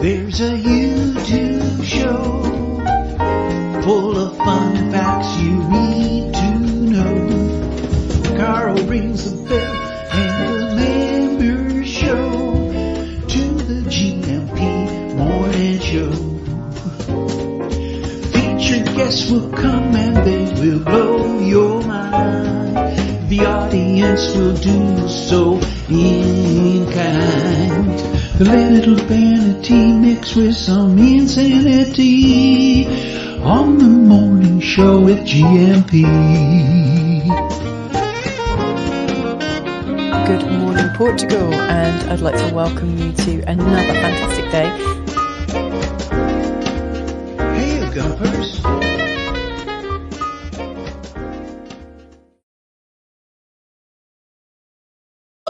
There's a YouTube show full of fun facts you need to know. Carl rings the bell and the members show to the GMP morning show. Featured guests will come and they will blow your mind. The audience will do so in kind. A little vanity mixed with some insanity on the morning show with GMP. Good morning, Portugal, and I'd like to welcome you to another fantastic day. Hey, you gumpers.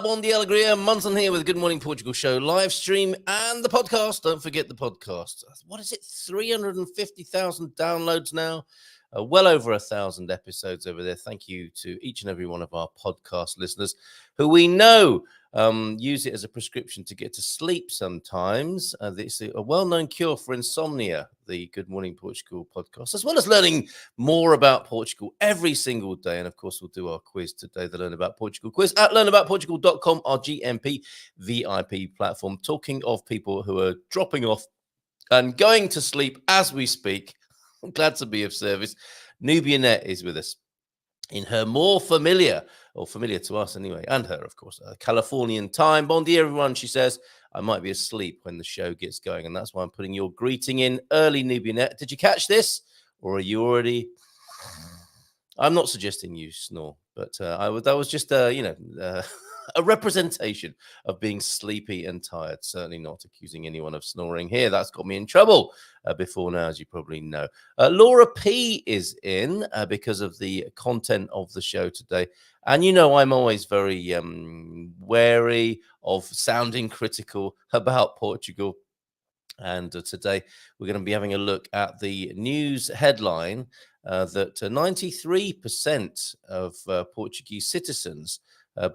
Bon dia, Alegria. Munson here with Good Morning Portugal show, live stream and the podcast. Don't forget the podcast. What is it? 350,000 downloads now. Well over 1,000 episodes over there. Thank you to each and every one of our podcast listeners who we know use it as a prescription to get to sleep sometimes. It's a well-known cure for insomnia, the Good Morning Portugal podcast, as well as learning more about Portugal every single day. And of course, we'll do our quiz today, the Learn About Portugal quiz at learnaboutportugal.com, our GMP VIP platform. Talking of people who are dropping off and going to sleep as we speak, I'm glad to be of service. Nubia Net is with us in her more familiar to us anyway, and her, of course, Californian time. Bon dia, everyone, she says. I might be asleep when the show gets going, and that's why I'm putting your greeting in early, Nubia Net. Did you catch this, or are you already... I'm not suggesting you snore, but that was just, a representation of being sleepy and tired. Certainly not accusing anyone of snoring here. That's got me in trouble before now, as you probably know. Laura P is in because of the content of the show today. And you know, I'm always very wary of sounding critical about Portugal. And today we're going to be having a look at the news headline that 93% of Portuguese citizens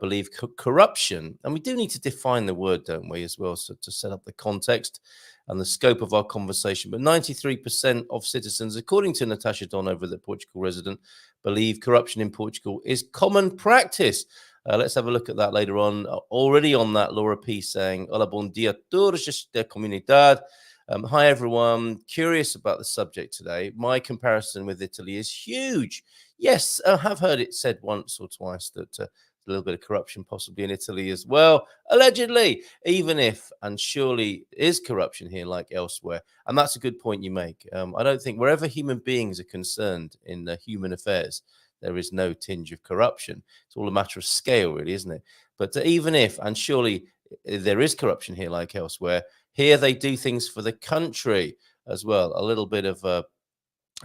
believe corruption, and we do need to define the word, don't we, as well, so to set up the context and the scope of our conversation. But 93% of citizens, according to Natasha Donover, the Portugal resident, believe corruption in Portugal is common practice. Let's have a look at that later on. Already on that, Laura P saying, "Hola, bon dia todos da comunidade." Hi, everyone. Curious about the subject today. My comparison with Italy is huge. Yes, I have heard it said once or twice that a little bit of corruption possibly in Italy as well, allegedly, even if, and surely is corruption here like elsewhere. And that's a good point you make. I don't think wherever human beings are concerned in human affairs, there is no tinge of corruption. It's all a matter of scale, really, isn't it? But even if, and surely there is corruption here like elsewhere, here they do things for the country as well. A little bit of a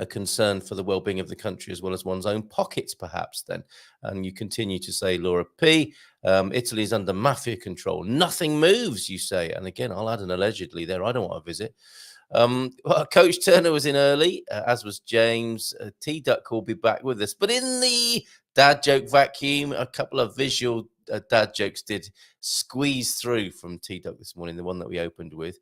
concern for the well-being of the country as well as one's own pockets, perhaps, then. And you continue to say, Laura P., Italy is under mafia control. Nothing moves, you say. And again, I'll add an allegedly there. I don't want to visit. Coach Turner was in early, as was James. T-Duck will be back with us. But in the dad joke vacuum, a couple of visual dad jokes did squeeze through from T-Duck this morning, the one that we opened with.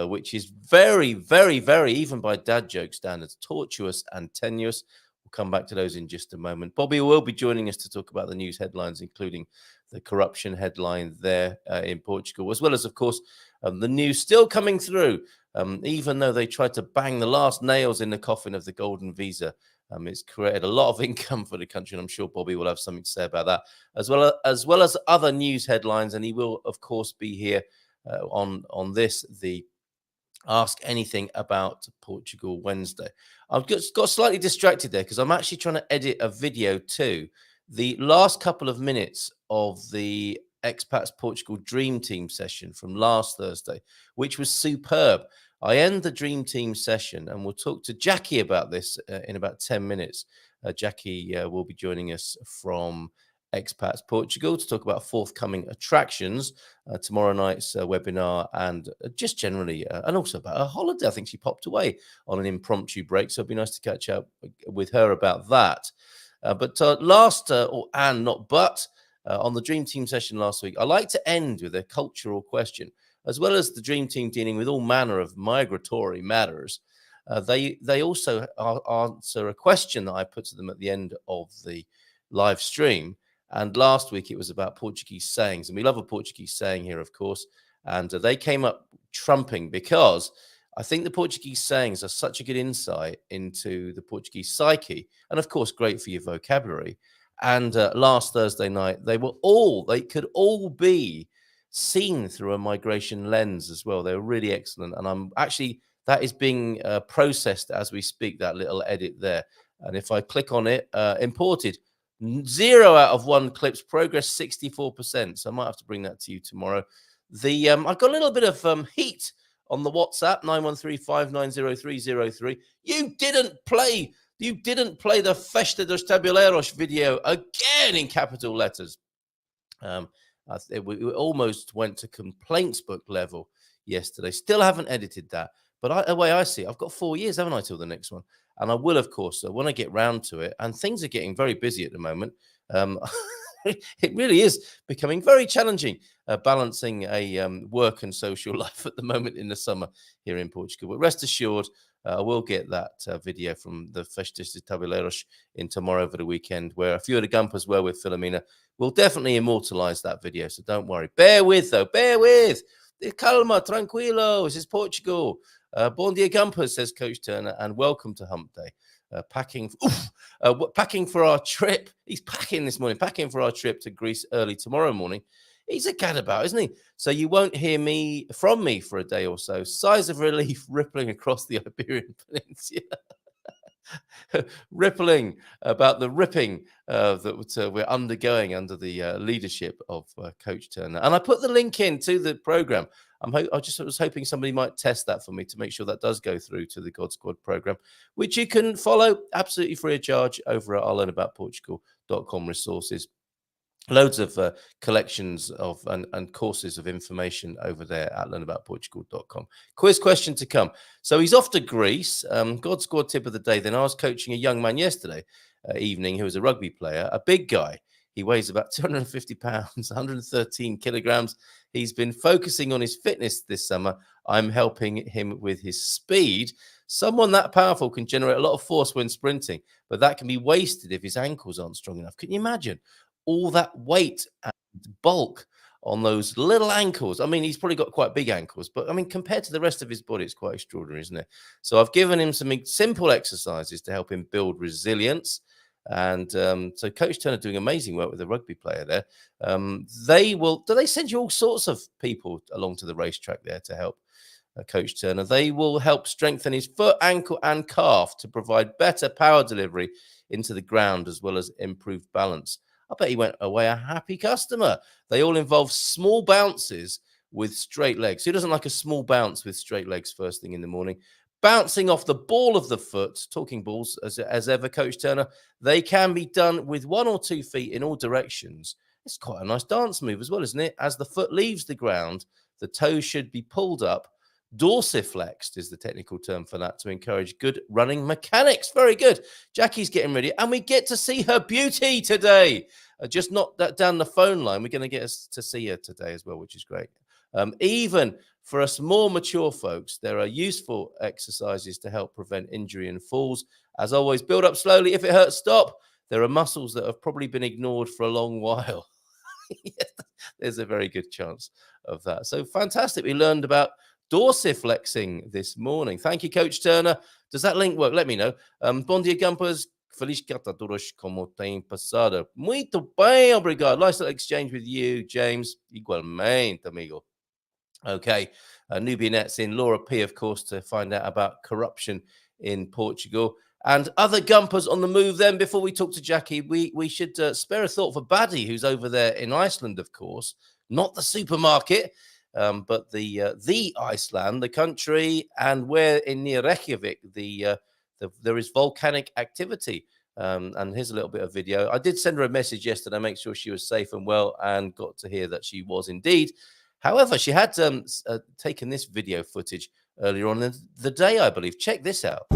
Which is very, very, very, even by dad joke standards, tortuous and tenuous. We'll come back to those in just a moment. Bobby will be joining us to talk about the news headlines, including the corruption headline there in Portugal, as well as, of course, the news still coming through, even though they tried to bang the last nails in the coffin of the golden visa. It's created a lot of income for the country, and I'm sure Bobby will have something to say about that, as well as other news headlines. And he will, of course, be here on this, the Ask Anything About Portugal Wednesday. I've got slightly distracted there because I'm actually trying to edit a video too. The last couple of minutes of the Expats Portugal Dream Team session from last Thursday, which was superb. I end the Dream Team session, and we'll talk to Jackie about this in about 10 minutes. Jackie will be joining us from Expats Portugal to talk about forthcoming attractions, tomorrow night's webinar, and just generally, and also about a holiday. I think she popped away on an impromptu break, so it'd be nice to catch up with her about that. But on the Dream Team session last week, I like to end with a cultural question. as well as the dream team dealing with all manner of migratory matters, they also answer a question that I put to them at the end of the live stream. And last week it was about Portuguese sayings, and we love a Portuguese saying here, of course. And they came up trumping because I think the Portuguese sayings are such a good insight into the Portuguese psyche, and of course, great for your vocabulary. And last Thursday night, they could all be seen through a migration lens as well. They were really excellent, and I'm actually that is being processed as we speak. That little edit there, and if I click on it, imported. 0 out of 1 clips, progress 64%. So I might have to bring that to you tomorrow. I've got a little bit of heat on the WhatsApp 913-590-303. You didn't play the Festa dos Tabuleiros video again in capital letters. We almost went to complaints book level yesterday. Still haven't edited that. But the way I see it, I've got 4 years, haven't I, till the next one? And I will, of course, when I get round to it. And things are getting very busy at the moment. It really is becoming very challenging balancing a work and social life at the moment in the summer here in Portugal. But rest assured, I will get that video from the Festas de Tabuleiros in tomorrow over the weekend, where a few of the Gumpers were with Filomena. We'll definitely immortalize that video, so don't worry. Bear with, though. Bear with. Calma, tranquilo. This is Portugal. Bon dia, Gumpers, says Coach Turner, and welcome to Hump Day. Packing for our trip. He's packing this morning, packing for our trip to Greece early tomorrow morning. He's a gadabout, isn't he? So you won't hear from me for a day or so. Sighs of relief rippling across the Iberian Peninsula. Rippling about the ripping that we're undergoing under the leadership of Coach Turner. And I put the link in to the program. I was hoping somebody might test that for me to make sure that does go through to the God Squad program, which you can follow absolutely free of charge over at learnaboutportugal.com resources. Loads of collections of and courses of information over there at learnaboutportugal.com. Quiz question to come. So he's off to Greece. God Squad tip of the day. Then I was coaching a young man yesterday evening who was a rugby player, a big guy. He weighs about 250 pounds, 113 kilograms. He's been focusing on his fitness this summer. I'm helping him with his speed. Someone that powerful can generate a lot of force when sprinting, but that can be wasted if his ankles aren't strong enough. Can you imagine all that weight and bulk on those little ankles? I mean, he's probably got quite big ankles, but I mean, compared to the rest of his body, it's quite extraordinary, isn't it? So I've given him some simple exercises to help him build resilience. And so Coach Turner doing amazing work with a rugby player there. Do they send you all sorts of people along to the racetrack there to help Coach Turner? They will help strengthen his foot, ankle, and calf to provide better power delivery into the ground, as well as improved balance. I bet he went away a happy customer. They all involve small bounces with straight legs. Who doesn't like a small bounce with straight legs first thing in the morning? Bouncing off the ball of the foot, talking balls as ever, Coach Turner, they can be done with 1 or 2 feet in all directions. It's quite a nice dance move as well, isn't it? As the foot leaves the ground, the toes should be pulled up. Dorsiflexed is the technical term for that, to encourage good running mechanics. Very good. Jackie's getting ready, and we get to see her beauty today. Just not that down the phone line. We're going to get us to see her today as well, which is great. Even for us more mature folks, there are useful exercises to help prevent injury and falls. As always, build up slowly. If it hurts, stop. There are muscles that have probably been ignored for a long while. There's a very good chance of that. So fantastic. We learned about dorsiflexing this morning. Thank you, Coach Turner. Does that link work? Let me know. Bom dia, Gumpers. Feliz catadores como tem passado. Muito bem, obrigado. Nice little exchange with you, James. Igualmente, amigo. Okay, Nubianet's in. Laura P, of course, to find out about corruption in Portugal. And other Gumpers on the move then. Before we talk to Jackie, we should spare a thought for Baddy, who's over there in Iceland, of course. Not the supermarket, but the Iceland, the country, and where in near Reykjavik there is volcanic activity. And here's a little bit of video. I did send her a message yesterday, make sure she was safe and well, and got to hear that she was indeed. However, she had taken this video footage earlier on in the day, I believe. Check this out.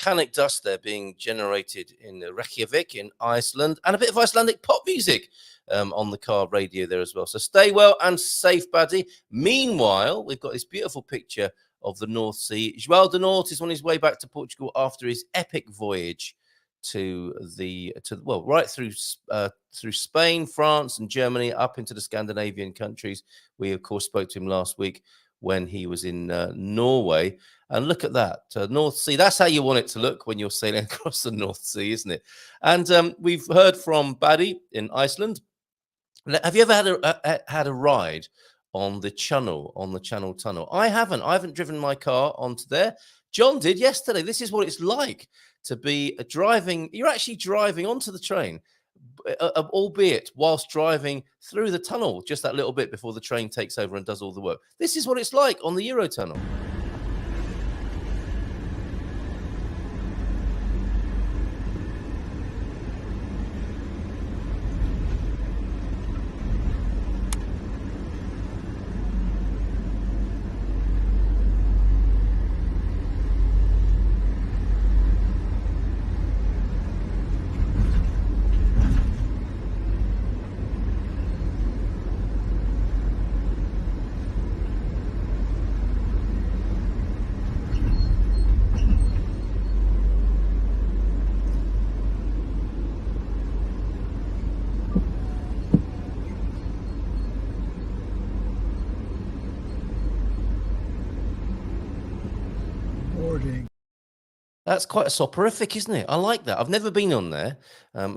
volcanic dust there being generated in Reykjavik in Iceland, and a bit of Icelandic pop music on the car radio there as well. So stay well and safe, buddy. Meanwhile, we've got this beautiful picture of the North Sea. João de Norte is on his way back to Portugal after his epic voyage right through Spain, France, and Germany up into the Scandinavian countries. We of course spoke to him last week when he was in Norway. And look at that, North Sea. That's how you want it to look when you're sailing across the North Sea, isn't it? And we've heard from Baddy in Iceland. Have you ever had a ride on the Channel Tunnel? I haven't driven my car onto there. John did yesterday. This is what it's like to be driving. You're actually driving onto the train, albeit whilst driving through the tunnel just that little bit before the train takes over and does all the work. This is what it's like on the Eurotunnel. That's quite a soporific, isn't it? I like that. I've never been on there.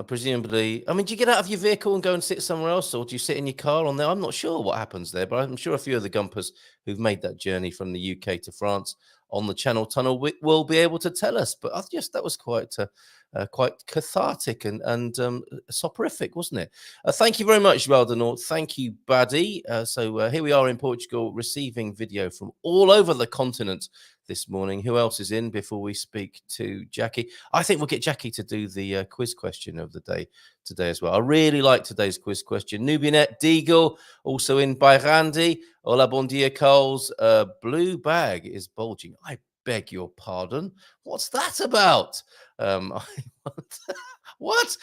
Presumably, I mean, do you get out of your vehicle and go and sit somewhere else, or do you sit in your car on there? I'm not sure what happens there, but I'm sure a few of the Gumpers who've made that journey from the UK to France on the Channel Tunnel will be able to tell us. But that was quite cathartic and soporific, wasn't it? Thank you very much, João de Norte. Thank you, Baddy. So here we are in Portugal, receiving video from all over the continent this morning. Who else is in before we speak to Jackie? I think we'll get Jackie to do the quiz question of the day today as well. I really like today's quiz question. Nubianet, Deagle, also in Bairandi. Hola, bon dia, Coles. Blue bag is bulging. I beg your pardon. What's that about? What?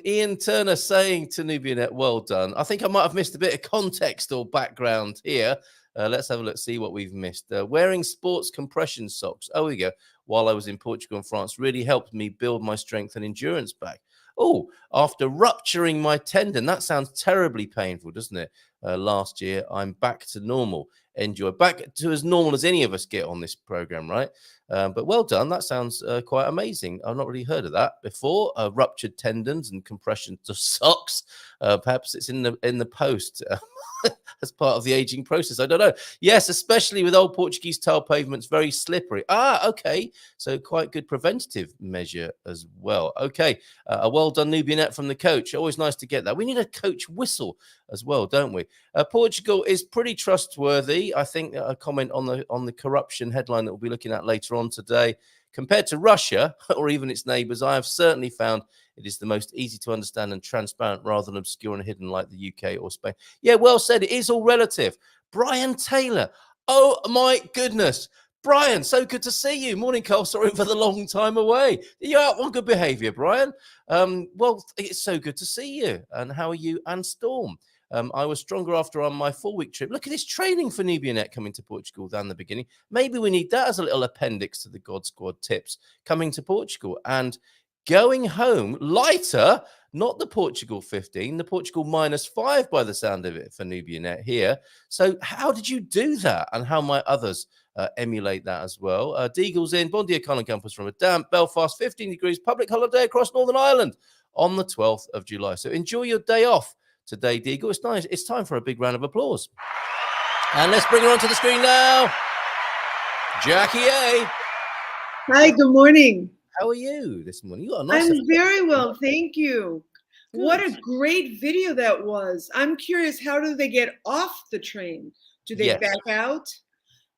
Ian Turner saying to Nubianet, well done. I think I might have missed a bit of context or background here. Let's have a look, see what we've missed. Wearing sports compression socks. Oh, we go. While I was in Portugal and France, really helped me build my strength and endurance back. Oh, after rupturing my tendon. That sounds terribly painful, doesn't it? Last year, I'm back to normal. Enjoy. Back to as normal as any of us get on this program, right? But well done. That sounds quite amazing. I've not really heard of that before. Ruptured tendons and compression to socks. Perhaps it's in the post as part of the aging process. I don't know. Yes, especially with old Portuguese tile pavements, very slippery. Okay. So quite good preventative measure as well. Okay. A well done, Nubianet, from the coach. Always nice to get that. We need a coach whistle as well, don't we? Portugal is pretty trustworthy. I think a comment on the corruption headline that we'll be looking at later on today. Compared to Russia or even its neighbours, I have certainly found it is the most easy to understand and transparent rather than obscure and hidden like the UK or Spain. Yeah, well said. It is all relative. Brian Taylor. Oh, my goodness. Brian, so good to see you. Morning, Carl. Sorry for the long time away. You're out on good behaviour, Brian. Well, it's so good to see you. And how are you and Storm? I was stronger after on my 4-week trip. Look at this training for Nubianet coming to Portugal down the beginning. Maybe we need that as a little appendix to the God Squad tips coming to Portugal and going home lighter, not the Portugal 15, the Portugal -5 by the sound of it for Nubianet here. So how did you do that? And how might others emulate that as well? Deagle's in. Bon dia, Colin Campus from a damp Belfast, 15 degrees, public holiday across Northern Ireland on the 12th of July. So enjoy your day off today, Deagle. It's nice. It's time for a big round of applause. And let's bring her onto the screen now. Jackie A. Hi, good morning. How are you this morning? You got a nice I'm very well, thank you. Good. What a great video that was. I'm curious, how do they get off the train? Do they back out?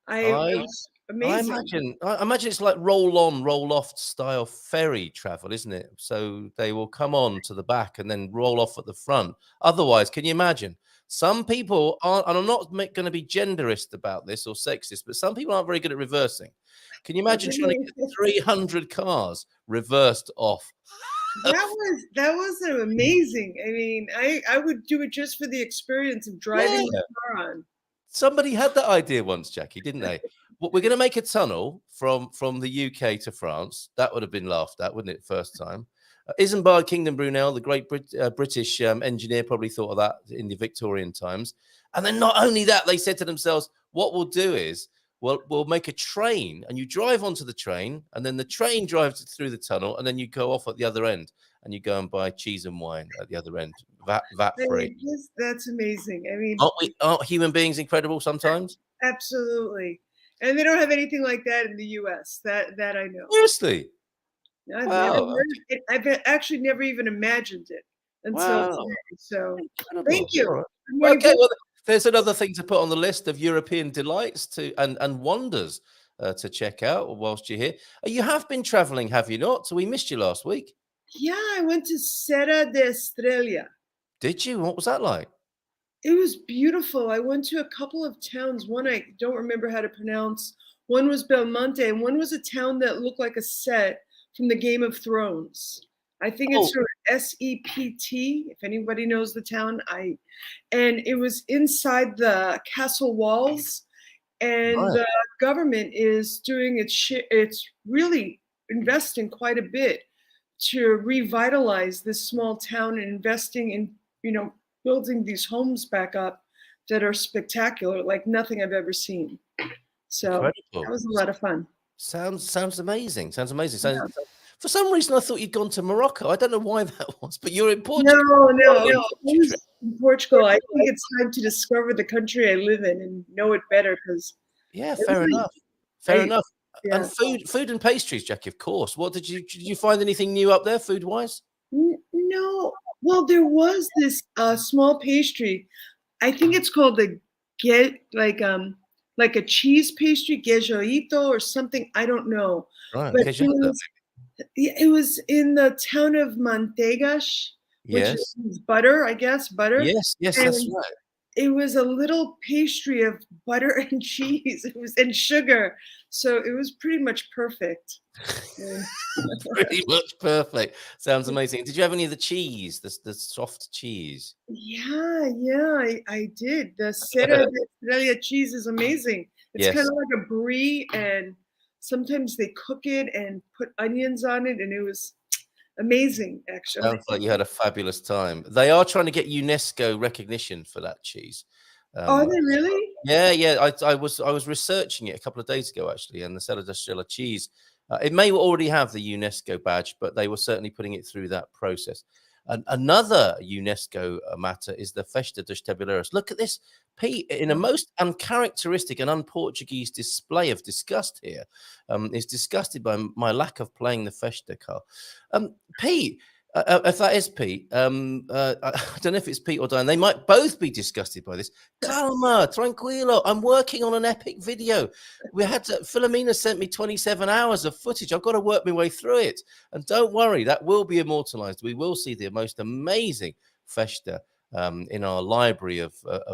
Amazing. I imagine it's like roll on, roll off style ferry travel, isn't it? So they will come on to the back and then roll off at the front. Otherwise, can you imagine Some people aren't, and I'm not going to be genderist about this or sexist, but some people aren't very good at reversing. Can you imagine trying to get 300 cars reversed off? That was amazing. I mean, I would do it just for the experience of driving the car on. Somebody had that idea once, Jackie, didn't they? Well, we're going to make a tunnel from the UK to France. That would have been laughed at, wouldn't it? First time. Isambard Kingdom Brunel, the great British engineer, probably thought of that in the Victorian times. And then not only that, they said to themselves, what we'll do is we'll make a train, and you drive onto the train, and then the train drives through the tunnel, and then you go off at the other end, and you go and buy cheese and wine at the other end, VAT free. That's amazing. I mean, aren't human beings incredible sometimes? Absolutely. And they don't have anything like that in the US. That I know. Seriously. I've never heard it. I've actually never even imagined it until today. So thank you. Right. Okay, well, there's another thing to put on the list of European delights and wonders to check out whilst you're here. You have been traveling, have you not? So we missed you last week. Yeah, I went to Serra de Estrella. Did you? What was that like? It was beautiful. I went to a couple of towns. One I don't remember how to pronounce. One was Belmonte, and one was a town that looked like a set from the Game of Thrones. I think it's from Sept, if anybody knows the town. And it was inside the castle walls, and the government is doing it's really investing quite a bit to revitalize this small town and investing in, building these homes back up that are spectacular, like nothing I've ever seen. So that was a lot of fun. Sounds amazing. Sounds amazing. Yeah. For some reason, I thought you'd gone to Morocco. I don't know why that was, but you're in Portugal. No. I was in Portugal. I think it's time to discover the country I live in and know it better. Fair enough. Yeah. And food and pastries, Jackie. Of course. What did you find anything new up there, food wise? No. Well, there was this small pastry. I think it's called like a cheese pastry, queijoito or something. I don't know. Right. But it was in the town of Mantegas, which is butter, I guess. Butter. Yes, that's right. It was a little pastry of butter and cheese. It was and sugar, so it was pretty much perfect. Pretty much perfect. Sounds amazing. Did you have any of the cheese, the soft cheese? Yeah, I did. The Serra de Estrella cheese is amazing. It's kind of like a brie, and sometimes they cook it and put onions on it, and it was amazing, actually. Sounds like you had a fabulous time. They are trying to get UNESCO recognition for that cheese. Are they really? Yeah. I was researching it a couple of days ago, actually, and the Serra de Estrella cheese. It may already have the UNESCO badge, but they were certainly putting it through that process. And another UNESCO matter is the Festa dos Tabuleiros. Look at this, Pete, in a most uncharacteristic and un-Portuguese display of disgust here. Is disgusted by my lack of playing the Festa card. Pete, if that is Pete, I don't know if it's Pete or Diane. They might both be disgusted by this. Calma, tranquilo. I'm working on an epic video. Philomena sent me 27 hours of footage. I've got to work my way through it. And don't worry, that will be immortalized. We will see the most amazing Festa in our library of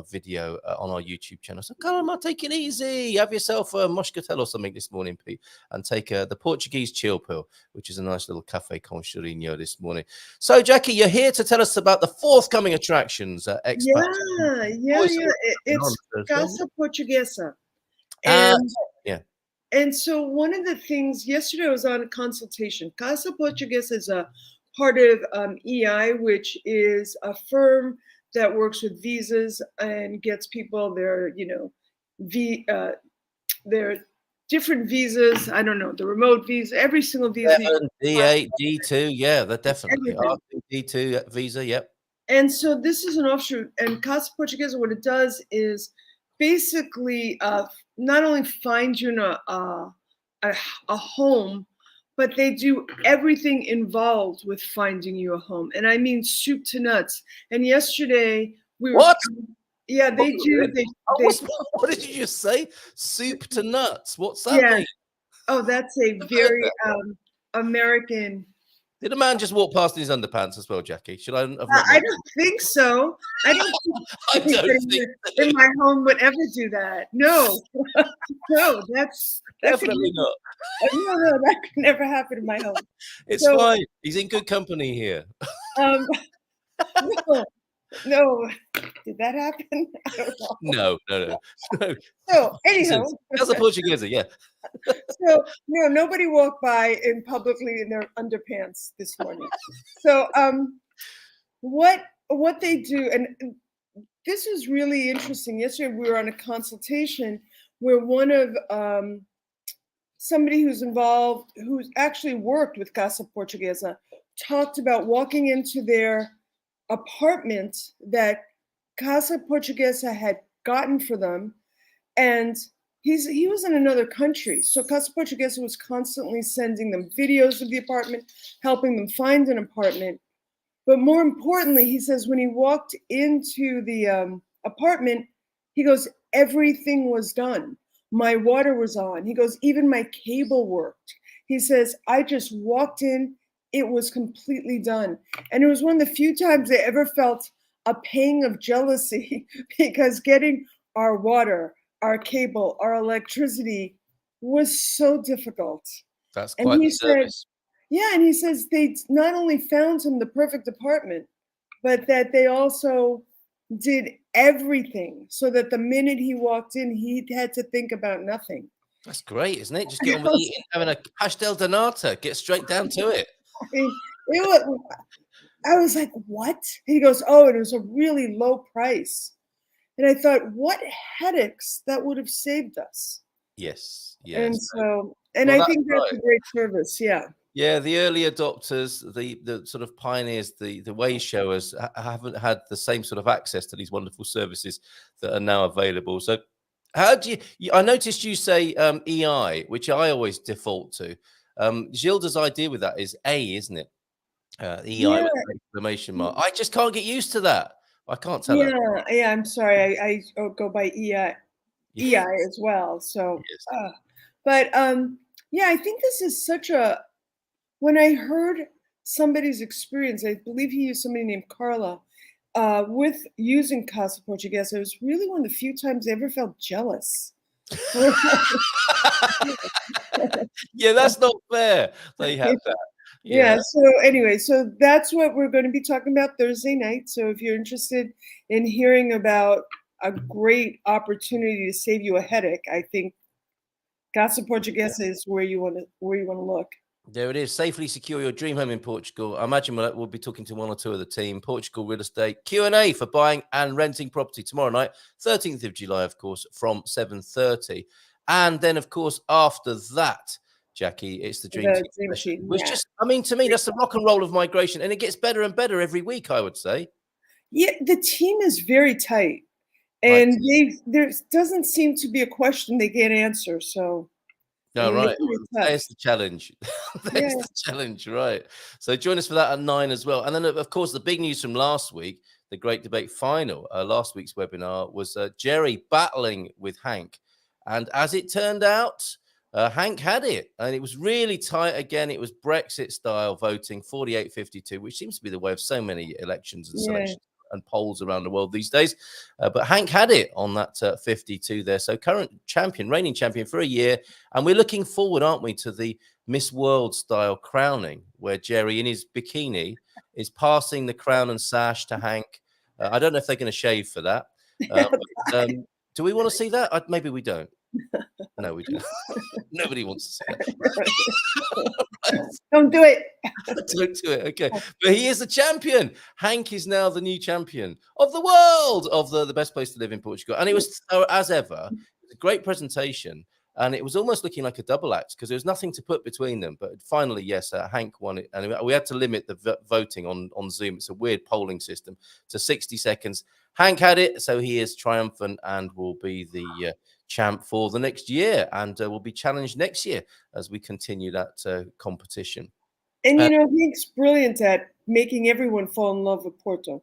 video on our YouTube channel. So calma, take it easy. Have yourself a moscatel or something this morning, Pete, and take the Portuguese chill pill, which is a nice little cafe con churrinho this morning. So, Jackie, you're here to tell us about the forthcoming attractions at Expat. Yeah. It's Casa Portuguesa. And so one of the things, yesterday I was on a consultation. Casa Portuguesa is a part of EI, which is a firm that works with visas and gets people their different visas. I don't know, the remote visa, every single visa. D8, D2, they're definitely D2 visa, yep. And so this is an offshoot, and Casa Portuguesa, what it does is basically not only find you in a home, but they do everything involved with finding you a home. And I mean soup to nuts. And yesterday we were... What? Yeah, they do. What did you just say? Soup to nuts. What's that mean? Oh, that's a very American Did a man just walk past in his underpants as well, Jackie? Should I have not? I don't think so. I don't I think don't think anyone in my home would ever do that. No, no, that could definitely not. no, that could never happen in my home. It's So, fine. He's in good company here. no, no, did that happen? I don't know. No. So anyhow, Jesus. That's a Portuguese, yeah. so no, nobody walked by in publicly in their underpants this morning. So what they do, and this was really interesting. Yesterday we were on a consultation where one of somebody who's involved, who's actually worked with Casa Portuguesa, talked about walking into their apartment that Casa Portuguesa had gotten for them, and he was in another country. So Casa Portuguesa was constantly sending them videos of the apartment, helping them find an apartment. But more importantly, he says when he walked into the apartment, he goes, everything was done. My water was on. He goes, even my cable worked. He says, I just walked in, it was completely done. And it was one of the few times I ever felt a pang of jealousy because getting our water, our cable, our electricity was so difficult. That's And quite he the said, service. yeah, and he says they not only found him the perfect apartment, but that they also did everything so that the minute he walked in, he had to think about nothing. That's great, isn't it? Just get on with eating, having a pastel de nata, get straight down to it. I mean, I was like, what? And he goes, oh, and it was a really low price. And I thought, what headaches that would have saved us. Yes. And so, and Well, I think that's right. a great service. Yeah. Yeah, the early adopters, the sort of pioneers, the way showers haven't had the same sort of access to these wonderful services that are now available. So, how do I noticed you say EI, which I always default to. Gilda's idea with that is A, isn't it? EI with an exclamation mark. I just can't get used to that. I can't tell her. Yeah. I'm sorry. I go by EI as well. So, Yes. but yeah, I think this is such a. When I heard somebody's experience, I believe he used somebody named Carla, with using Casa Portuguesa, it was really one of the few times I ever felt jealous. Yeah, that's not fair. They have that. Yeah. So anyway, so that's what we're going to be talking about Thursday night. So if you're interested in hearing about a great opportunity to save you a headache, I think Casa Portuguesa is where you want to look. There it is. Safely secure your dream home in Portugal. I imagine we'll be talking to one or two of the team. Portugal Real Estate Q&A for buying and renting property tomorrow night, 13th of July, of course, from 7:30. And then, of course, after that, Jackie, it's the Dream Team. Which just, I mean, to me, that's the rock and roll of migration. And it gets better and better every week, I would say. Yeah, the team is very tight. And there doesn't seem to be a question they can't answer. So. No, right. There's the challenge. There's the challenge, right. So join us for that at 9 as well. And then, of course, the big news from last week, the Great Debate Final. Last week's webinar was Jerry battling with Hank. And as it turned out, Hank had it. And it was really tight again. It was Brexit-style voting, 48-52, which seems to be the way of so many elections and selections and polls around the world these days. But Hank had it on that 52 there. So current champion, reigning champion for a year. And we're looking forward, aren't we, to the Miss World style crowning, where Jerry in his bikini is passing the crown and sash to Hank. I don't know if they're going to shave for that. Do we want to see that? Maybe we don't. No, we don't. Nobody wants to see that. Don't do it. Don't do it. Okay. But he is the champion. Hank is now the new champion of the world, of the best place to live in Portugal. And it was, as ever, a great presentation. And it was almost looking like a double act because there was nothing to put between them. But finally, yes, Hank won it. And we had to limit the voting on Zoom. It's a weird polling system to 60 seconds. Hank had it, so he is triumphant and will be the champ for the next year, and will be challenged next year as we continue that competition. And Hank's brilliant at making everyone fall in love with Porto.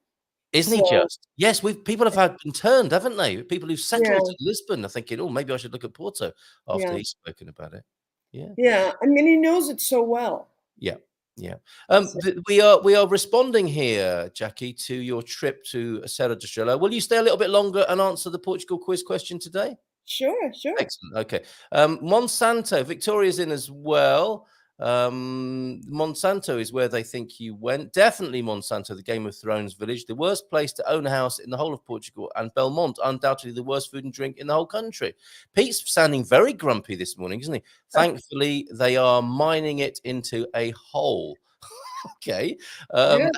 Isn't he just? Yes, people have been turned, haven't they? People who've settled in Lisbon are thinking, oh, maybe I should look at Porto after he's spoken about it. Yeah. Yeah. I mean, he knows it so well. Yeah. Yeah. That's it. We are responding here, Jackie, to your trip to Serra do Estrela. Will you stay a little bit longer and answer the Portugal quiz question today? Sure. Excellent. Okay. Monsanto, Victoria's in as well. Monsanto is where they think you went. Definitely Monsanto, the Game of Thrones village, the worst place to own a house in the whole of Portugal, and Belmont, undoubtedly the worst food and drink in the whole country. Pete's sounding very grumpy this morning, isn't he? Thankfully, they are mining it into a hole. Okay. Yeah.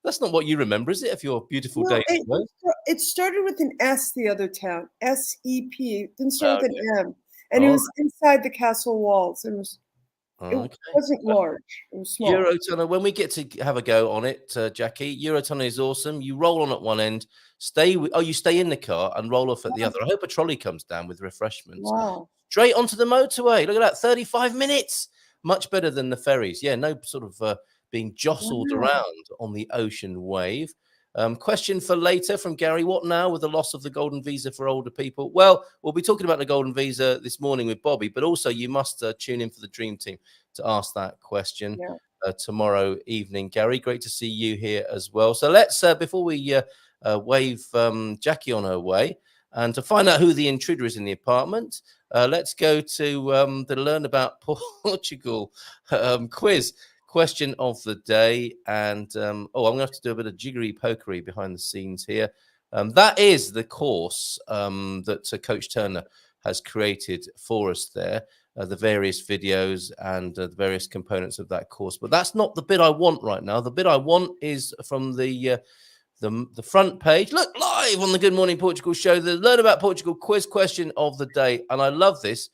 That's not what you remember, is it? Of your beautiful Well, days away? it started with an S, the other town, S-E-P. It didn't start with Okay. an M. And it All was inside the castle walls. It right. Okay. wasn't large. It was small. Eurotunnel, when we get to have a go on it, Jackie, Eurotunnel is awesome. You roll on at one end, you stay in the car and roll off at the other. I hope a trolley comes down with refreshments. Wow. Straight onto the motorway. Look at that, 35 minutes. Much better than the ferries. Yeah, no sort of being jostled around on the ocean wave. Question for later from Gary. What now with the loss of the golden visa for older people? Well, we'll be talking about the golden visa this morning with Bobby, but also you must tune in for the Dream Team to ask that question tomorrow evening. Gary, great to see you here as well. So let's, before we wave Jackie on her way, and to find out who the intruder is in the apartment, let's go to the Learn About Portugal quiz. Question of the day, and I'm going to have to do a bit of jiggery pokery behind the scenes here. That is the course that Coach Turner has created for us there, the various videos and the various components of that course. But that's not the bit I want right now. The bit I want is from the front page. Look, live on the Good Morning Portugal show, the Learn About Portugal quiz question of the day, and I love this.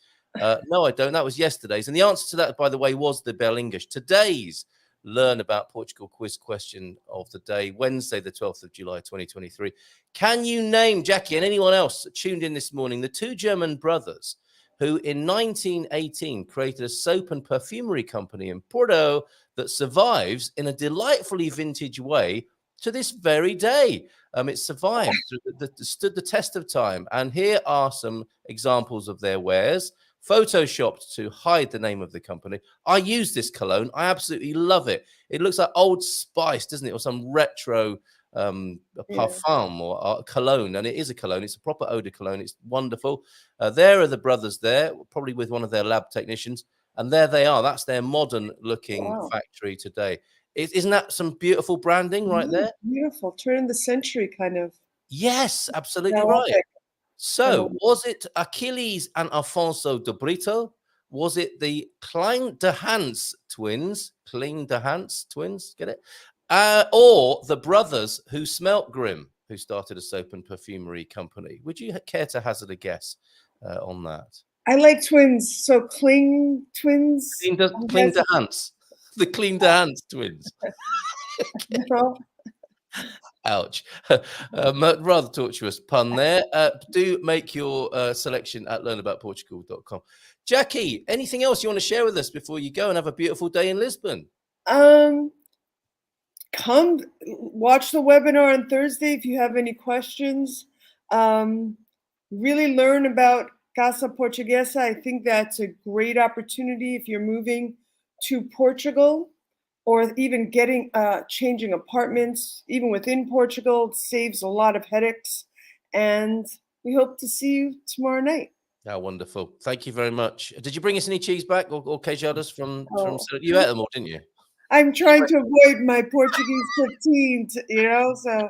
No, I don't. That was yesterday's. And the answer to that, by the way, was the Bell English. Today's Learn About Portugal quiz question of the day, Wednesday, the 12th of July, 2023. Can you name, Jackie and anyone else tuned in this morning, the two German brothers who in 1918 created a soap and perfumery company in Porto that survives in a delightfully vintage way to this very day? It survived, stood the test of time. And here are some examples of their wares, photoshopped to hide the name of the company. I use this cologne. I absolutely love it. It looks like Old Spice, doesn't it? Or some retro parfum or cologne. And it is a cologne. It's a proper eau de cologne. It's wonderful. There are the brothers there, probably with one of their lab technicians. And there they are. That's their modern looking factory today. Isn't that some beautiful branding right there? Beautiful. Turn of the century kind of. Yes, absolutely right. So, was it Achilles and Afonso de Brito? Was it the Klein de Hans twins? Get it? Or the brothers who smelt grim, who started a soap and perfumery company? Would you care to hazard a guess on that? I like twins. So Kling twins. Klein de Hans. The Klein de Hans twins. Ouch. Rather tortuous pun there. Do make your selection at learnaboutportugal.com. Jackie, anything else you want to share with us before you go and have a beautiful day in Lisbon? Come watch the webinar on Thursday if you have any questions. Really learn about Casa Portuguesa. I think that's a great opportunity if you're moving to Portugal, or even changing apartments, even within Portugal. It saves a lot of headaches. And we hope to see you tomorrow night. Oh, wonderful. Thank you very much. Did you bring us any cheese back or queijadas from you ate them all, didn't you? I'm trying to avoid my Portuguese 15, so,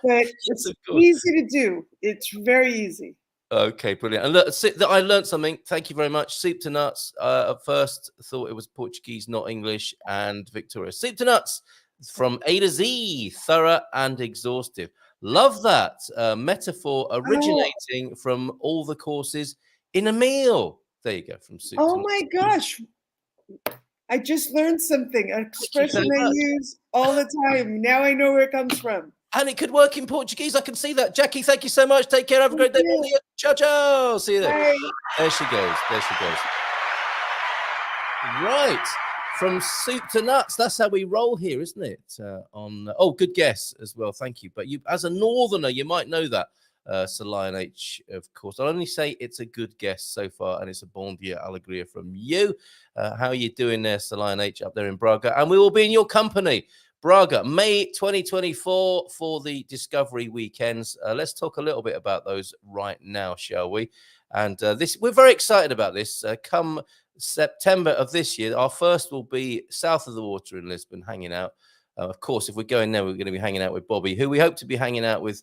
but it's easy to do. It's very easy. Okay, brilliant. And look, I learned something. Thank you very much. Soup to nuts. At first, thought it was Portuguese, not English, and Victoria. Soup to nuts from A to Z, thorough and exhaustive. Love that metaphor originating from all the courses in a meal. There you go, from soup to nuts. Oh my gosh. I just learned something, an expression I use all the time. Now I know where it comes from. And it could work in Portuguese. I can see that. Jackie, thank you so much. Take care. Have a great day. Ciao, ciao. See you there. Bye. There she goes. Right. From soup to nuts. That's how we roll here, isn't it? Good guess as well. Thank you. But you, as a northerner, you might know that. Sir Lion H, of course. I'll only say it's a good guess so far, and it's a bon dia alegria from you. How are you doing there, Sir Lion H, up there in Braga? And we will be in your company. Braga, May 2024 for the Discovery Weekends. Let's talk a little bit about those right now, shall we? And we're very excited about this. Come September of this year, our first will be south of the water in Lisbon, hanging out. Of course, if we're going there, we're going to be hanging out with Bobby, who we hope to be hanging out with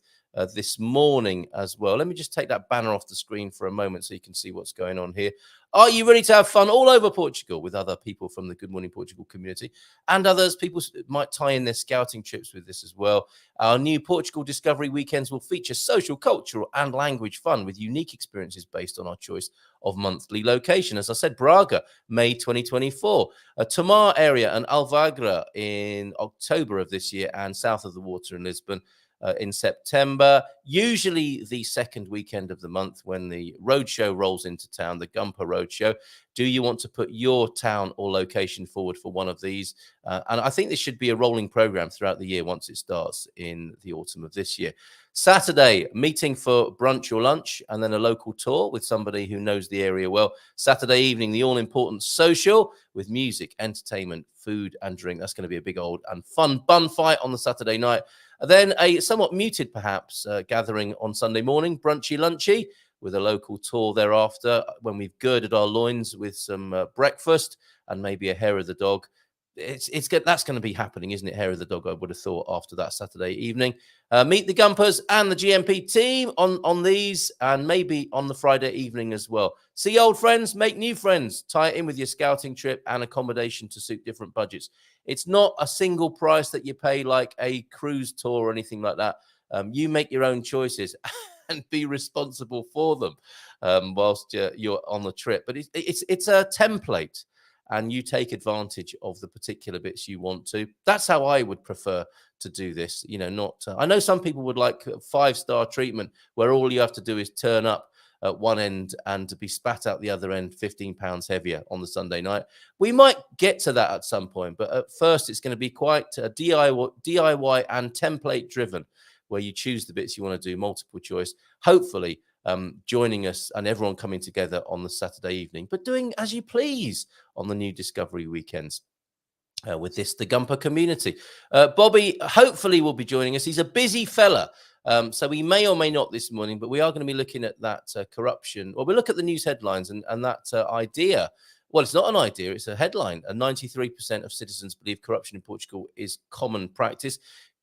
this morning as well. Let me just take that banner off the screen for a moment so you can see what's going on here. Are you ready to have fun all over Portugal with other people from the Good Morning Portugal community and others? People might tie in their scouting trips with this as well. Our new Portugal Discovery Weekends will feature social, cultural, and language fun with unique experiences based on our choice of monthly location. As I said, Braga, May 2024. Tomar area and Alvagra in October of this year, and south of the water in Lisbon in September, usually the second weekend of the month when the roadshow rolls into town, the Gumper Roadshow. Do you want to put your town or location forward for one of these? And I think this should be a rolling program throughout the year once it starts in the autumn of this year. Saturday, meeting for brunch or lunch, and then a local tour with somebody who knows the area well. Saturday evening, the all-important social with music, entertainment, food and drink. That's going to be a big old and fun bun fight on the Saturday night. Then a somewhat muted, perhaps, gathering on Sunday morning, brunchy, lunchy, with a local tour thereafter when we've girded our loins with some breakfast and maybe a hair of the dog. That's going to be happening, isn't it? Hair of the dog, I would have thought, after that Saturday evening. Meet the Gumpers and the GMP team on these, and maybe on the Friday evening as well. See old friends, make new friends. Tie it in with your scouting trip and accommodation to suit different budgets. It's not a single price that you pay like a cruise tour or anything like that. You make your own choices and be responsible for them whilst you're on the trip. But it's a template, and you take advantage of the particular bits you want to. That's how I would prefer to do this. You know, not. I know some people would like 5-star treatment where all you have to do is turn up at one end and to be spat out the other end 15 pounds heavier on the Sunday night. We might get to that at some point, but at first it's going to be quite DIY and template driven, where you choose the bits you want to do, multiple choice, hopefully joining us and everyone coming together on the Saturday evening, but doing as you please on the new Discovery Weekends. With this, the Gumper community. Bobby hopefully will be joining us. He's a busy fella, so we may or may not this morning, but we are going to be looking at that corruption. Well, we'll look at the news headlines and that idea. Well, it's not an idea, it's a headline. 93% of citizens believe corruption in Portugal is common practice.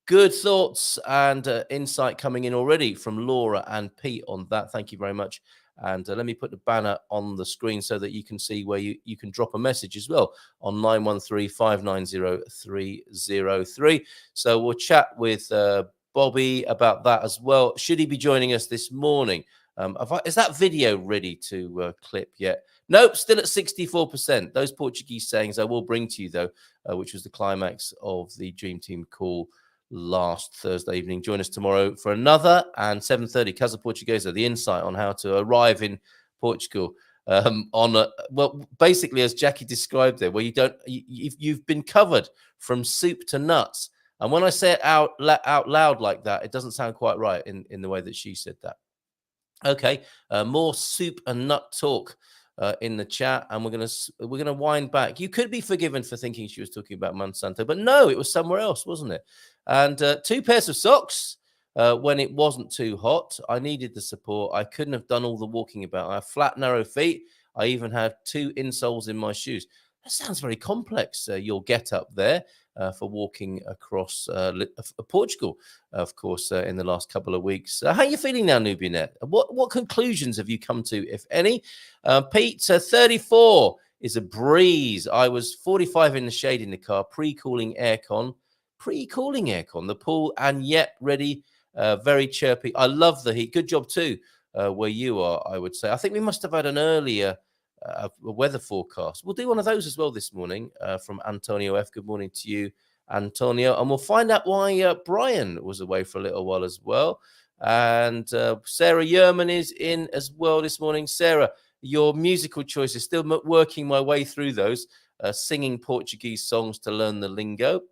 Good thoughts and insight coming in already from Laura and Pete on that. Thank you very much. And let me put the banner on the screen so that you can see where you can drop a message as well on 913-590-303. So we'll chat with Bobby about that as well. Should he be joining us this morning? Is that video ready to clip yet? Nope, still at 64%. Those Portuguese sayings I will bring to you, though, which was the climax of the Dream Team call last Thursday evening. Join us tomorrow for another, and 7:30 Casa Portuguesa, the insight on how to arrive in Portugal basically as Jackie described there, where you've been covered from soup to nuts. And when I say it out loud like that, it doesn't sound quite right in the way that she said that. Okay, more soup and nut talk in the chat, and we're gonna wind back. You could be forgiven for thinking she was talking about Monsanto, but no, it was somewhere else, wasn't it? And 2 pairs of socks when it wasn't too hot. I needed the support. I couldn't have done all the walking about. I have flat, narrow feet. I even had 2 insoles in my shoes. That sounds very complex. Your get up there for walking across Portugal, of course, in the last couple of weeks. How are you feeling now, Nubianet? What conclusions have you come to, if any? Pete, 34 is a breeze. I was 45 in the shade in the car, pre-cooling aircon, the pool, and yet ready, very chirpy. I love the heat. Good job too, where you are, I would say. I think we must have had an earlier weather forecast. We'll do one of those as well this morning from Antonio F. Good morning to you, Antonio. And we'll find out why Brian was away for a little while as well. And Sarah Yerman is in as well this morning. Sarah, your musical choices, still working my way through those, singing Portuguese songs to learn the lingo.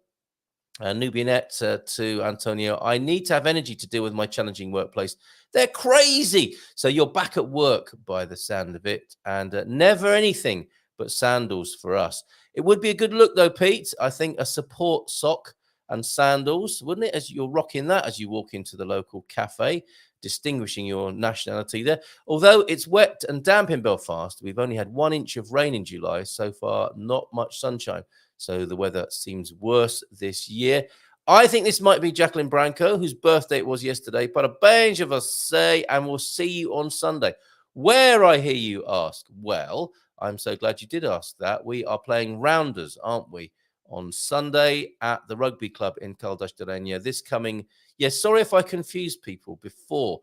Nubianette to Antonio, I need to have energy to deal with my challenging workplace. They're crazy. So you're back at work by the sound of it, and never anything but sandals for us. It would be a good look though, Pete. I think a support sock and sandals, wouldn't it? As you're rocking that as you walk into the local cafe, distinguishing your nationality there. Although it's wet and damp in Belfast, we've only had 1 inch of rain in July. So far, not much sunshine. So the weather seems worse this year. I think this might be Jacqueline Branco, whose birthday it was yesterday. But a bunch of us say, and we'll see you on Sunday. Where, I hear you ask? Well, I'm so glad you did ask that. We are playing Rounders, aren't we? On Sunday at the Rugby Club in Caldas de Rainha. This coming, sorry if I confused people before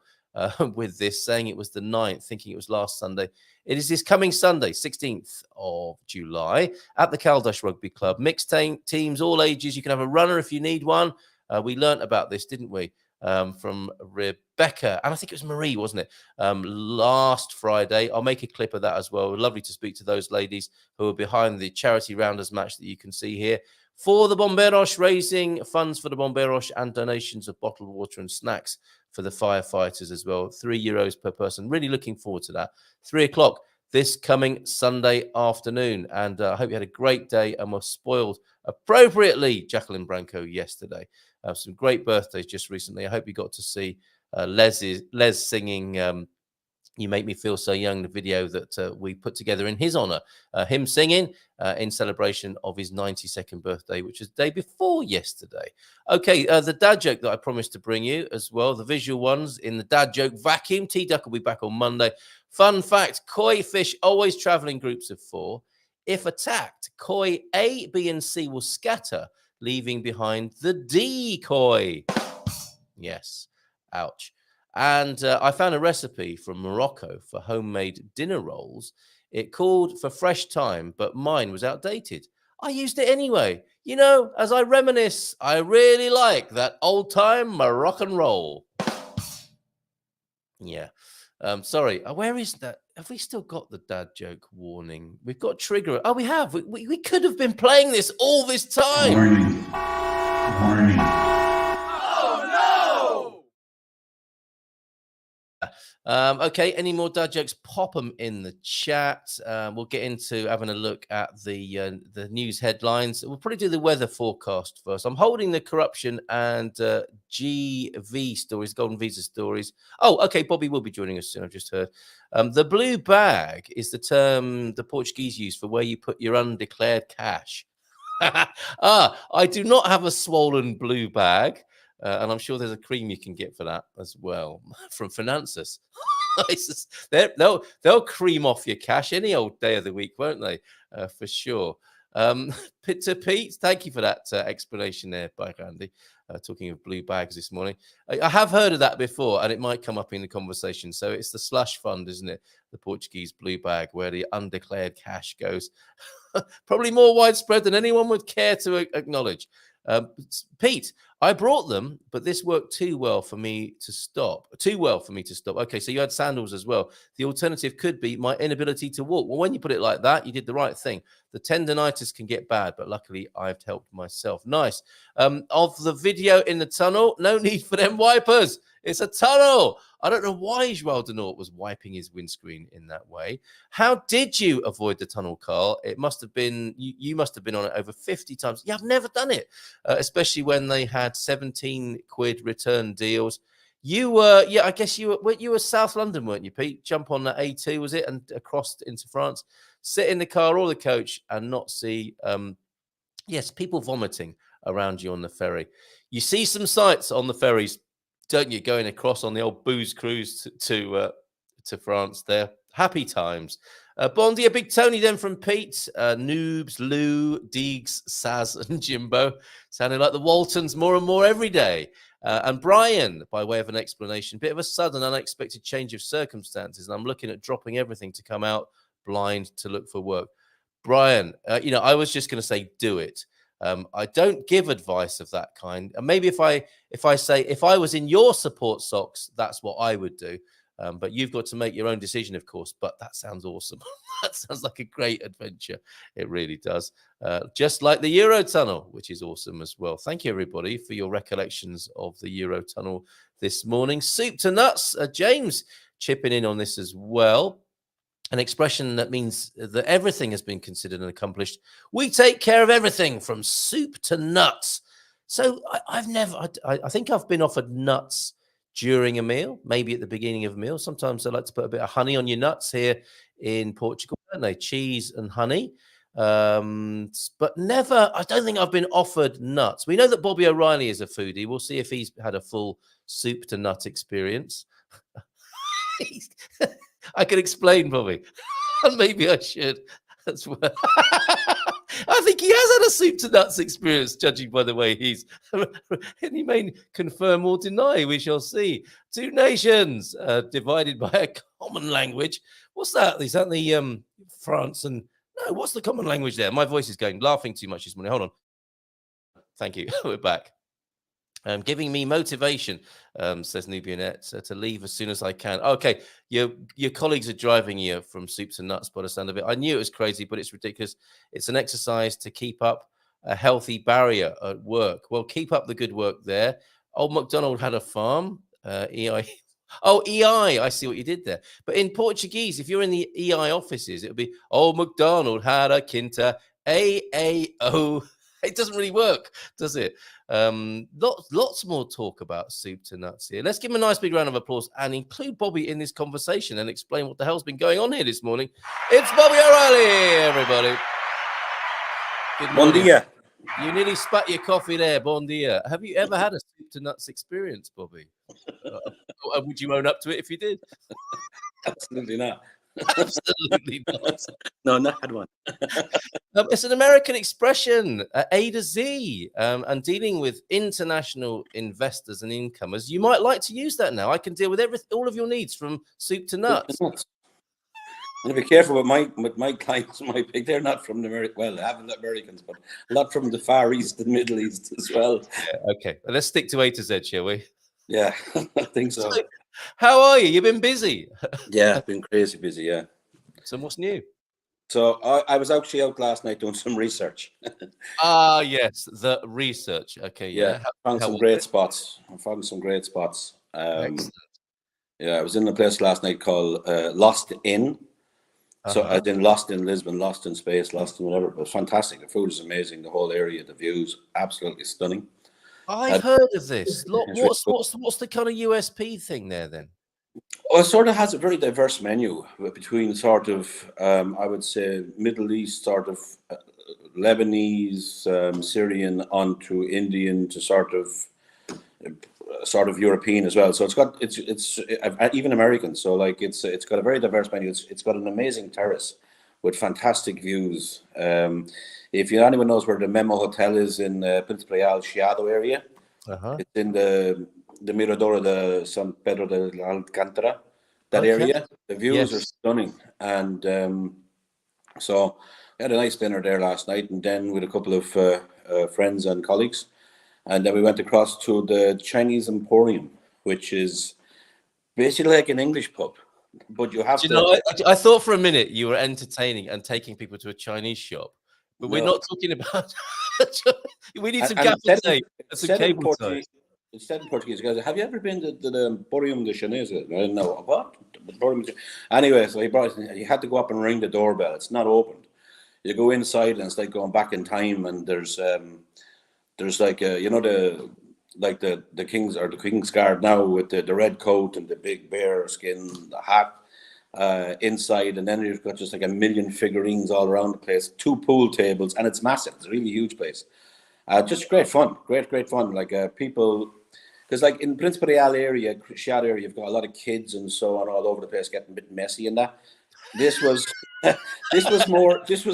with this, saying it was the 9th, thinking it was last Sunday. It is this coming Sunday, 16th of July, at the Caldas Rugby Club. Mixed teams, all ages. You can have a runner if you need one. We learnt about this, didn't we? From Rebecca, and I think it was Marie, wasn't it? Last Friday. I'll make a clip of that as well. Lovely to speak to those ladies who are behind the charity rounders match that you can see here for the Bombeiros, raising funds for the Bombeiros and donations of bottled water and snacks for the firefighters as well. €3 per person. Really looking forward to that. 3:00 this coming Sunday afternoon. And I hope you had a great day and were spoiled appropriately, Jacqueline Branco, yesterday. Some great birthdays just recently. I hope you got to see Les singing You Make Me Feel So Young, the video that we put together in his honor, him singing in celebration of his 92nd birthday, which was the day before yesterday. Okay, the dad joke that I promised to bring you as well, the visual ones in the dad joke vacuum. T-Duck will be back on Monday. Fun fact, koi fish always travel in groups of 4. If attacked, koi A, B, and C will scatter, leaving behind the decoy. Yes, ouch. And I found a recipe from Morocco for homemade dinner rolls. It called for fresh thyme, but mine was outdated. I used it anyway. You know, as I reminisce, I really like that old-time Moroccan roll. Yeah. Sorry, where is that? Have we still got the dad joke warning? We've got trigger. Oh, we have. We could have been playing this all this time. Warning. Warning. Okay, any more dad jokes? Pop them in the chat. We'll get into having a look at the news headlines. We'll probably do the weather forecast first. I'm holding the corruption and GV stories, golden visa stories. Oh, okay, Bobby will be joining us soon, I've just heard. The blue bag is the term the Portuguese use for where you put your undeclared cash. I do not have a swollen blue bag. And I'm sure there's a cream you can get for that as well from Finances. They'll cream off your cash any old day of the week, won't they? For sure. To Pete, thank you for that explanation there by Randy. Talking of blue bags this morning. I have heard of that before, and it might come up in the conversation. So it's the slush fund, isn't it? The Portuguese blue bag, where the undeclared cash goes. Probably more widespread than anyone would care to acknowledge. Pete, I brought them, but this worked too well for me to stop. Okay, so you had sandals as well. The alternative could be my inability to walk. Well, when you put it like that, you did the right thing. The tendonitis can get bad, but luckily I've helped myself. Nice. Of the video in the tunnel, no need for them wipers. It's a tunnel. I don't know why Joao de Nort was wiping his windscreen in that way. How did you avoid the tunnel, Carl? It must have been, you must have been on it over 50 times. Yeah, I've never done it, especially when they had 17 quid return deals. You were, I guess you were South London, weren't you, Pete? Jump on the A2, was it? And across into France, sit in the car or the coach and not see, people vomiting around you on the ferry. You see some sights on the ferries, don't you, going across on the old booze cruise to France there. Happy times. Bon dia, Big Tony then from Pete. Noobs, Lou, Deegs, Saz and Jimbo. Sounding like the Waltons more and more every day. And Brian, by way of an explanation, bit of a sudden, unexpected change of circumstances. And I'm looking at dropping everything to come out blind to look for work. Brian, I was just going to say, do it. I don't give advice of that kind. And maybe if I say, if I was in your support socks, that's what I would do. But you've got to make your own decision, of course. But that sounds awesome. That sounds like a great adventure. It really does. Just like the Eurotunnel, which is awesome as well. Thank you, everybody, for your recollections of the Eurotunnel this morning. Soup to nuts. James chipping in on this as well. An expression that means that everything has been considered and accomplished. We take care of everything from soup to nuts. So I think I've been offered nuts during a meal, maybe at the beginning of a meal. Sometimes they like to put a bit of honey on your nuts here in Portugal, don't they? Cheese and honey. But never, I don't think I've been offered nuts. We know that Bobby O'Reilly is a foodie. We'll see if he's had a full soup to nut experience. I could explain, Bobby. Maybe I should. That's what I think he has had a soup to nuts experience, judging by the way he's. And he may confirm or deny. We shall see. Two nations divided by a common language. What's that? Is that the France and no? What's the common language there? My voice is going, laughing too much this morning. Hold on. Thank you. We're back. Giving me motivation, says Nubionette, to leave as soon as I can. Okay, your colleagues are driving you from soup to nuts by the sound of it. I knew it was crazy, but it's ridiculous. It's an exercise to keep up a healthy barrier at work. Well, keep up the good work there. Old MacDonald had a farm. EI. Oh, EI. I see what you did there. But in Portuguese, if you're in the EI offices, it would be Old MacDonald had a quinta. AAO. It doesn't really work, does it? Lots more talk about soup to nuts here. Let's give him a nice big round of applause and include Bobby in this conversation and explain what the hell's been going on here this morning. It's Bobby O'Reilly, everybody. Good morning. Bon dia. You nearly spat your coffee there. Bon dia. Have you ever had a soup to nuts experience, Bobby? Would you own up to it if you did? Absolutely not. Absolutely not. No, not had one. It's an American expression, A to Z, and dealing with international investors and incomers. You might like to use that now. I can deal with all of your needs from soup to nuts. I'm be careful with my clients. They're not from the America. Well, I haven't Americans, but a lot from the Far East and Middle East as well. Yeah, okay, let's stick to A to Z, shall we? Yeah, I think so. How are you? You've been busy. Yeah, I've been crazy busy. Yeah. So what's new? So I was actually out last night doing some research. Yes, the research. Okay, yeah. I found some great spots. Yeah, I was in a place last night called Lost Inn. So I did Lost in Lisbon, Lost in Space, Lost in whatever. It was fantastic. The food is amazing. The whole area, the views, absolutely stunning. I've heard of this. What's the kind of USP thing there then? Well, it sort of has a very diverse menu between sort of, I would say, Middle East, sort of Lebanese, Syrian, onto Indian, to sort of European as well. So it's even American. So like it's got a very diverse menu. It's got an amazing terrace with fantastic views. If anyone knows where the Memo Hotel is in Príncipe Real Chiado area, it's in the Mirador de San Pedro de Alcántara, that area. The views are stunning. And so I had a nice dinner there last night, and then with a couple of friends and colleagues. And then we went across to the Chinese Emporium, which is basically like an English pub. But you have I thought for a minute you were entertaining and taking people to a Chinese shop. But we're not talking about... We need some gaffer tape and some cable ties. It said in Portuguese, guys, have you ever been to the Emporium de Chinese? I didn't know. What? Anyway, so he had to go up and ring the doorbell. It's not opened. You go inside and it's like going back in time, and there's like the King's or the King's Guard now with the red coat and the big bear skin, the hat inside, and then you've got just like a million figurines all around the place, 2 pool tables, and it's massive. It's a really huge place. Just great fun, great fun. Like people, because like in Príncipe Real area, Chiado area, you've got a lot of kids and so on all over the place, getting a bit messy and that. This was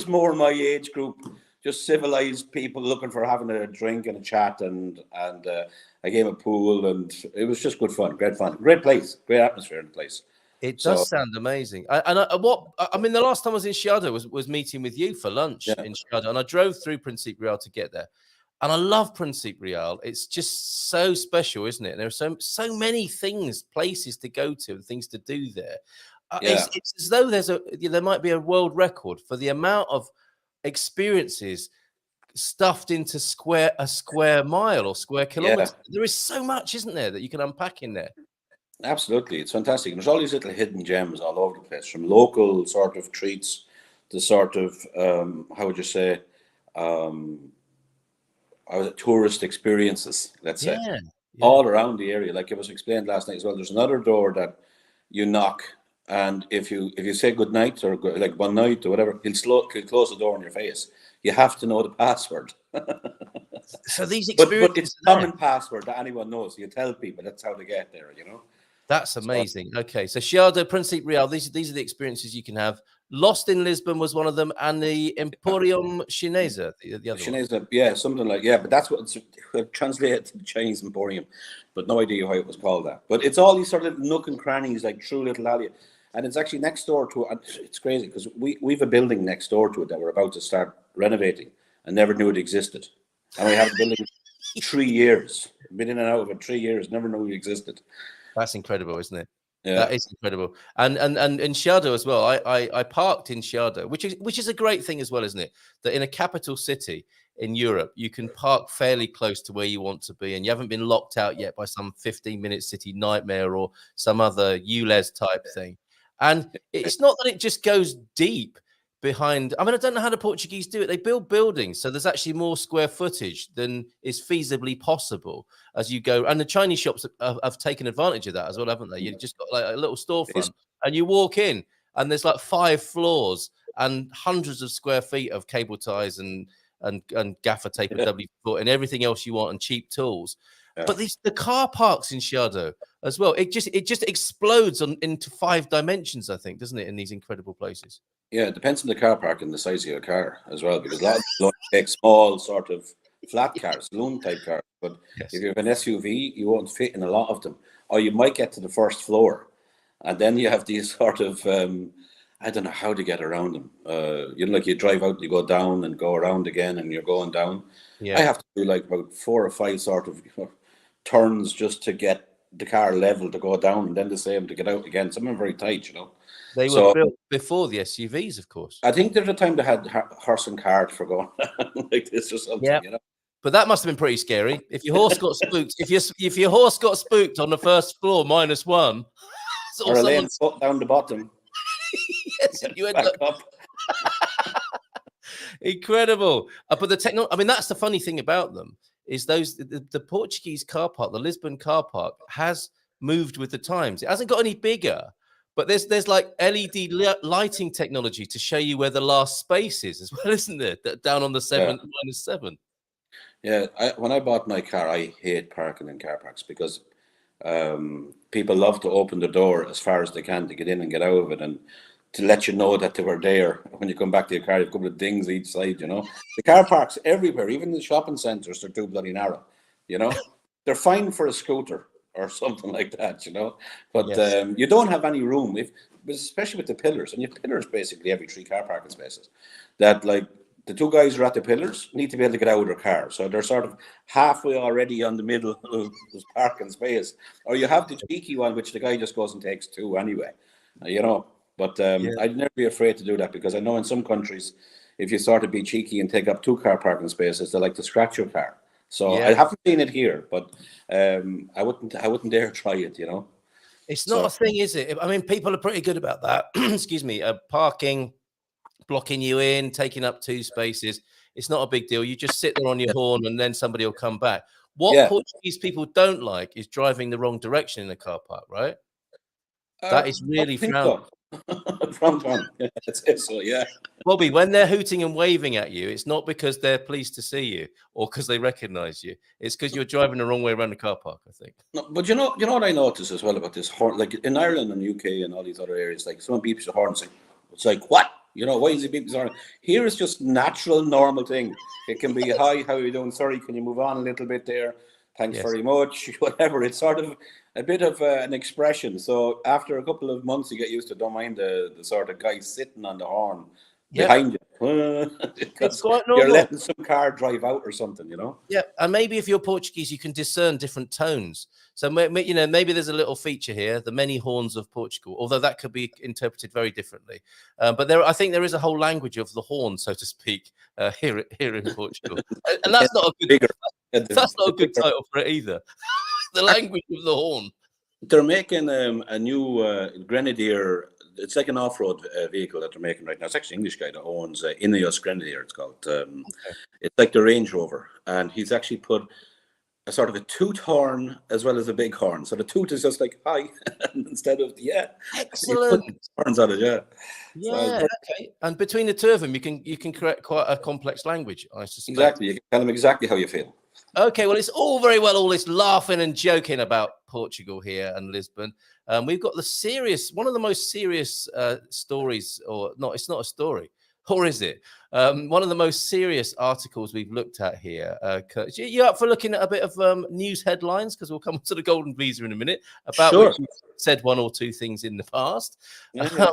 more my age group, just civilized people looking for having a drink and a chat and a game of pool, and it was just good fun, great place, great atmosphere in the place. It does sound amazing. The last time I was in Chiado was meeting with you for lunch in Chiado, and I drove through Príncipe Real to get there. And I love Principe Real. It's just so special, isn't it? And there are so many things, places to go to, and things to do there. It's as though there might be a world record for the amount of experiences stuffed into a square mile or square kilometer. There is so much, isn't there, that you can unpack in there. Absolutely, it's fantastic. And there's all these little hidden gems all over the place, from local sort of treats to sort of how would you say, tourist experiences, let's say, all around the area. Like it was explained last night as well, there's another door that you knock, and if you say good night or like one night or whatever, he'll close the door in your face. You have to know the password. So these experiences, but it's a common password that anyone knows. You tell people that's how they get there, you know. That's amazing. Okay, so Chiado, Principe Real, these are the experiences you can have. Lost in Lisbon was one of them, and the Emporium Chinesa, the other Chinesa, one. Yeah, something like, but that's what it's translated to the Chinese Emporium, but no idea why it was called that. But it's all these sort of nook and crannies, like true little alley, and it's actually next door to it. It's crazy because we've a building next door to it that we're about to start renovating, and never knew it existed, and we have the building 3 years, been in and out of it 3 years, never knew it existed. That's incredible, isn't it? Yeah. That is incredible. And in Chiado as well. I parked in Chiado, which is a great thing as well, isn't it? That in a capital city in Europe, you can park fairly close to where you want to be, and you haven't been locked out yet by some 15-minute city nightmare or some other ULEZ type thing. And it's not that it just goes deep behind. I mean, I don't know how the Portuguese do it. They build buildings, so there's actually more square footage than is feasibly possible as you go. And the Chinese shops have taken advantage of that as well, haven't they? You've just got like a little storefront, and you walk in, and there's like 5 floors and hundreds of square feet of cable ties and gaffer tape and WD-40 and everything else you want, and cheap tools. But the car parks in Chiado as well, it just explodes into 5 dimensions, I think, doesn't it, in these incredible places? Yeah, it depends on the car park and the size of your car as well, because a lot of people take small sort of flat cars, saloon type cars. But if you have an SUV, you won't fit in a lot of them, or you might get to the first floor, and then you have these sort of I don't know how to get around them. You know, like you drive out, you go down and go around again, and you're going down. I have to do like about 4 or 5 sort of turns just to get the car level to go down, and then the same to get out again. Some of them very tight, you know. They were built before the SUVs, of course. I think there's a time they had horse and cart for going like this or something, you know. But that must have been pretty scary. If your horse got spooked, if your horse got spooked on the first floor -1, or a lane foot down the bottom. Yes, you end up. Incredible. But the technology, I mean, that's the funny thing about them, is the Portuguese car park, the Lisbon car park, has moved with the times. It hasn't got any bigger, but there's like LED lighting technology to show you where the last space is as well, isn't there? Down on the -7. Yeah, when I bought my car, I hate parking in car parks because people love to open the door as far as they can to get in and get out of it, and to let you know that they were there. When you come back to your car, you have a couple of dings each side, you know. The car parks everywhere, even the shopping centres, are too bloody narrow, you know. They're fine for a scooter or something like that, you know. But you don't have any room, especially with the pillars. And you have pillars basically every 3 car parking spaces. That, like, the 2 guys who are at the pillars need to be able to get out of their car. So they're sort of halfway already on the middle of this parking space. Or you have the cheeky one, which the guy just goes and takes 2 anyway, you know. But I'd never be afraid to do that, because I know in some countries, if you sort of be cheeky and take up 2 car parking spaces, they like to scratch your car. So I haven't seen it here, but I wouldn't dare try it, you know. It's not a thing, is it? I mean, people are pretty good about that. Excuse me, parking, blocking you in, taking up 2 spaces. It's not a big deal. You just sit there on your horn, and then somebody will come back. What Portuguese people don't like is driving the wrong direction in a car park, right? That is really frowned. So, yeah. Bobby, when they're hooting and waving at you, it's not because they're pleased to see you or because they recognize you. It's because you're driving the wrong way around the car park, I think. No, but you know what I noticed as well about this horn, like in Ireland and UK and all these other areas, like someone beeps the horn and say, it's like, what? You know, why is he beeping the horn? Here it's just natural, normal thing. It can be, hi, how are you doing? Sorry, can you move on a little bit there? Thanks very much. Whatever. It's sort of a bit of an expression. So after a couple of months, you get used to, don't mind the sort of guy sitting on the horn behind you. It's quite You're normal. letting some car drive out or something, you know? Yeah, and maybe if you're Portuguese, you can discern different tones. So, maybe there's a little feature here, the many horns of Portugal, although that could be interpreted very differently. But I think there is a whole language of the horn, so to speak, here in Portugal. And that's not a good title for it either. The language of the horn. They're making a new Grenadier. It's like an off-road vehicle that they're making right now. It's actually an English guy that owns Ineos Grenadier. It's called. It's like the Range Rover, and he's actually put a sort of a toot horn as well as a big horn. So the toot is just like hi, instead of Excellent horns on it. Yeah. So, okay. And between the two of them, you can create quite a complex language, I suspect. Exactly. You can tell them exactly how you feel. Okay, well, it's all very well, all this laughing and joking about Portugal here and Lisbon. We've got one of the most serious stories, or not, it's not a story, or is it? One of the most serious articles we've looked at here. Kurt, you up for looking at a bit of news headlines? Because we'll come to the golden visa in a minute, about which you've said one or two things in the past. Yeah.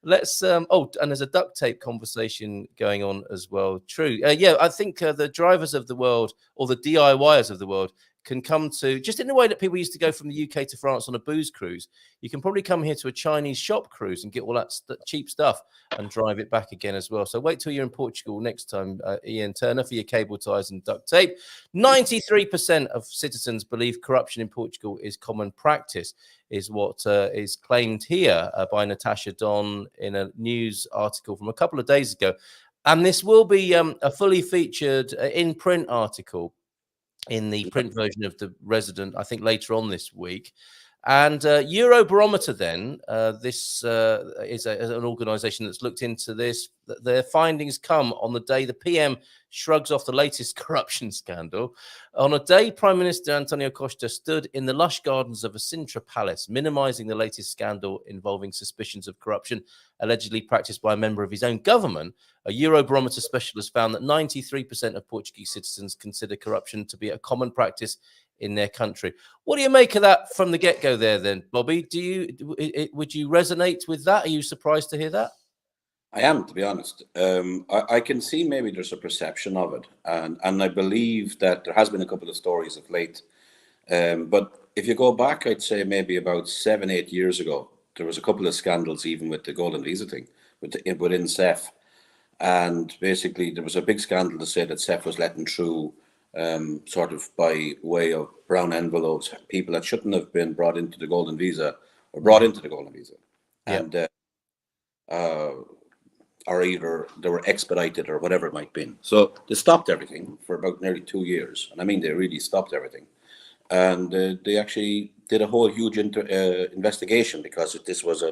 Let's and there's a duct tape conversation going on as well. True. I think the drivers of the world, or the DIYers of the world, can come to, just in the way that people used to go from the UK to France on a booze cruise, you can probably come here to a Chinese shop cruise and get all that cheap stuff and drive it back again as well. So wait till you're in Portugal next time, Ian Turner, for your cable ties and duct tape. 93% of citizens believe corruption in Portugal is common practice, is what is claimed here by Natasha Don in a news article from a couple of days ago. And this will be a fully featured in print article in the print version of The Resident, I think later on this week. And Eurobarometer then, this is an organisation that's looked into this. Their findings come on the day the PM shrugs off the latest corruption scandal. On a day Prime Minister Antonio Costa stood in the lush gardens of a Sintra palace, minimising the latest scandal involving suspicions of corruption allegedly practised by a member of his own government, a Eurobarometer specialist found that 93% of Portuguese citizens consider corruption to be a common practice in their country. What do you make of that from the get-go there then, Bobby? Would you resonate with that? Are you surprised to hear that? I am, to be honest. I can see maybe there's a perception of it, and I believe that there has been a couple of stories of late. But if you go back, I'd say maybe about 7-8 years ago, there was a couple of scandals even with the golden visa thing within CEF. And basically, there was a big scandal to say that CEF was letting through sort of by way of brown envelopes, people that shouldn't have been brought into the golden visa or brought into the golden visa. And or either they were expedited or whatever it might be. So they stopped everything for about nearly 2 years. And I mean, they really stopped everything. And they actually did a whole huge investigation because this was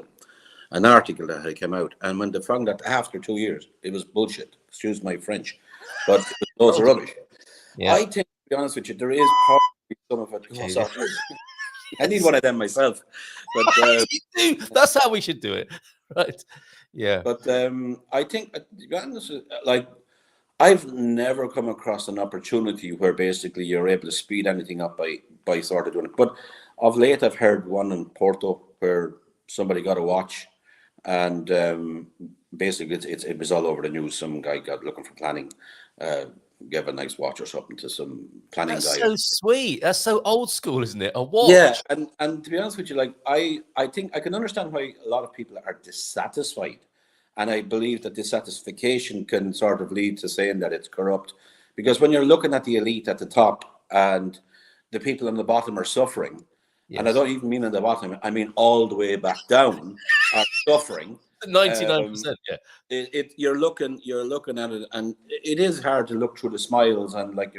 an article that had come out. And when they found that after 2 years, it was bullshit. Excuse my French. But it was rubbish. Yeah. I think, to be honest with you, there is probably some of it. Okay. Oh, I need one of them myself. But that's how we should do it. Right. Yeah. But I think, to be honest, like, I've never come across an opportunity where basically you're able to speed anything up by sort of doing it. But of late, I've heard one in Porto where somebody got a watch, and basically it was all over the news. Some guy got looking for planning, gave a nice watch or something to some planning guy. That's so sweet. That's so old school, isn't it? A watch. Yeah, and to be honest with you, like I think I can understand why a lot of people are dissatisfied. And I believe that dissatisfaction can sort of lead to saying that it's corrupt. Because when you're looking at the elite at the top and the people on the bottom are suffering, and I don't even mean at the bottom, I mean all the way back down are suffering. 99%, yeah. You're looking at it, and it is hard to look through the smiles, and like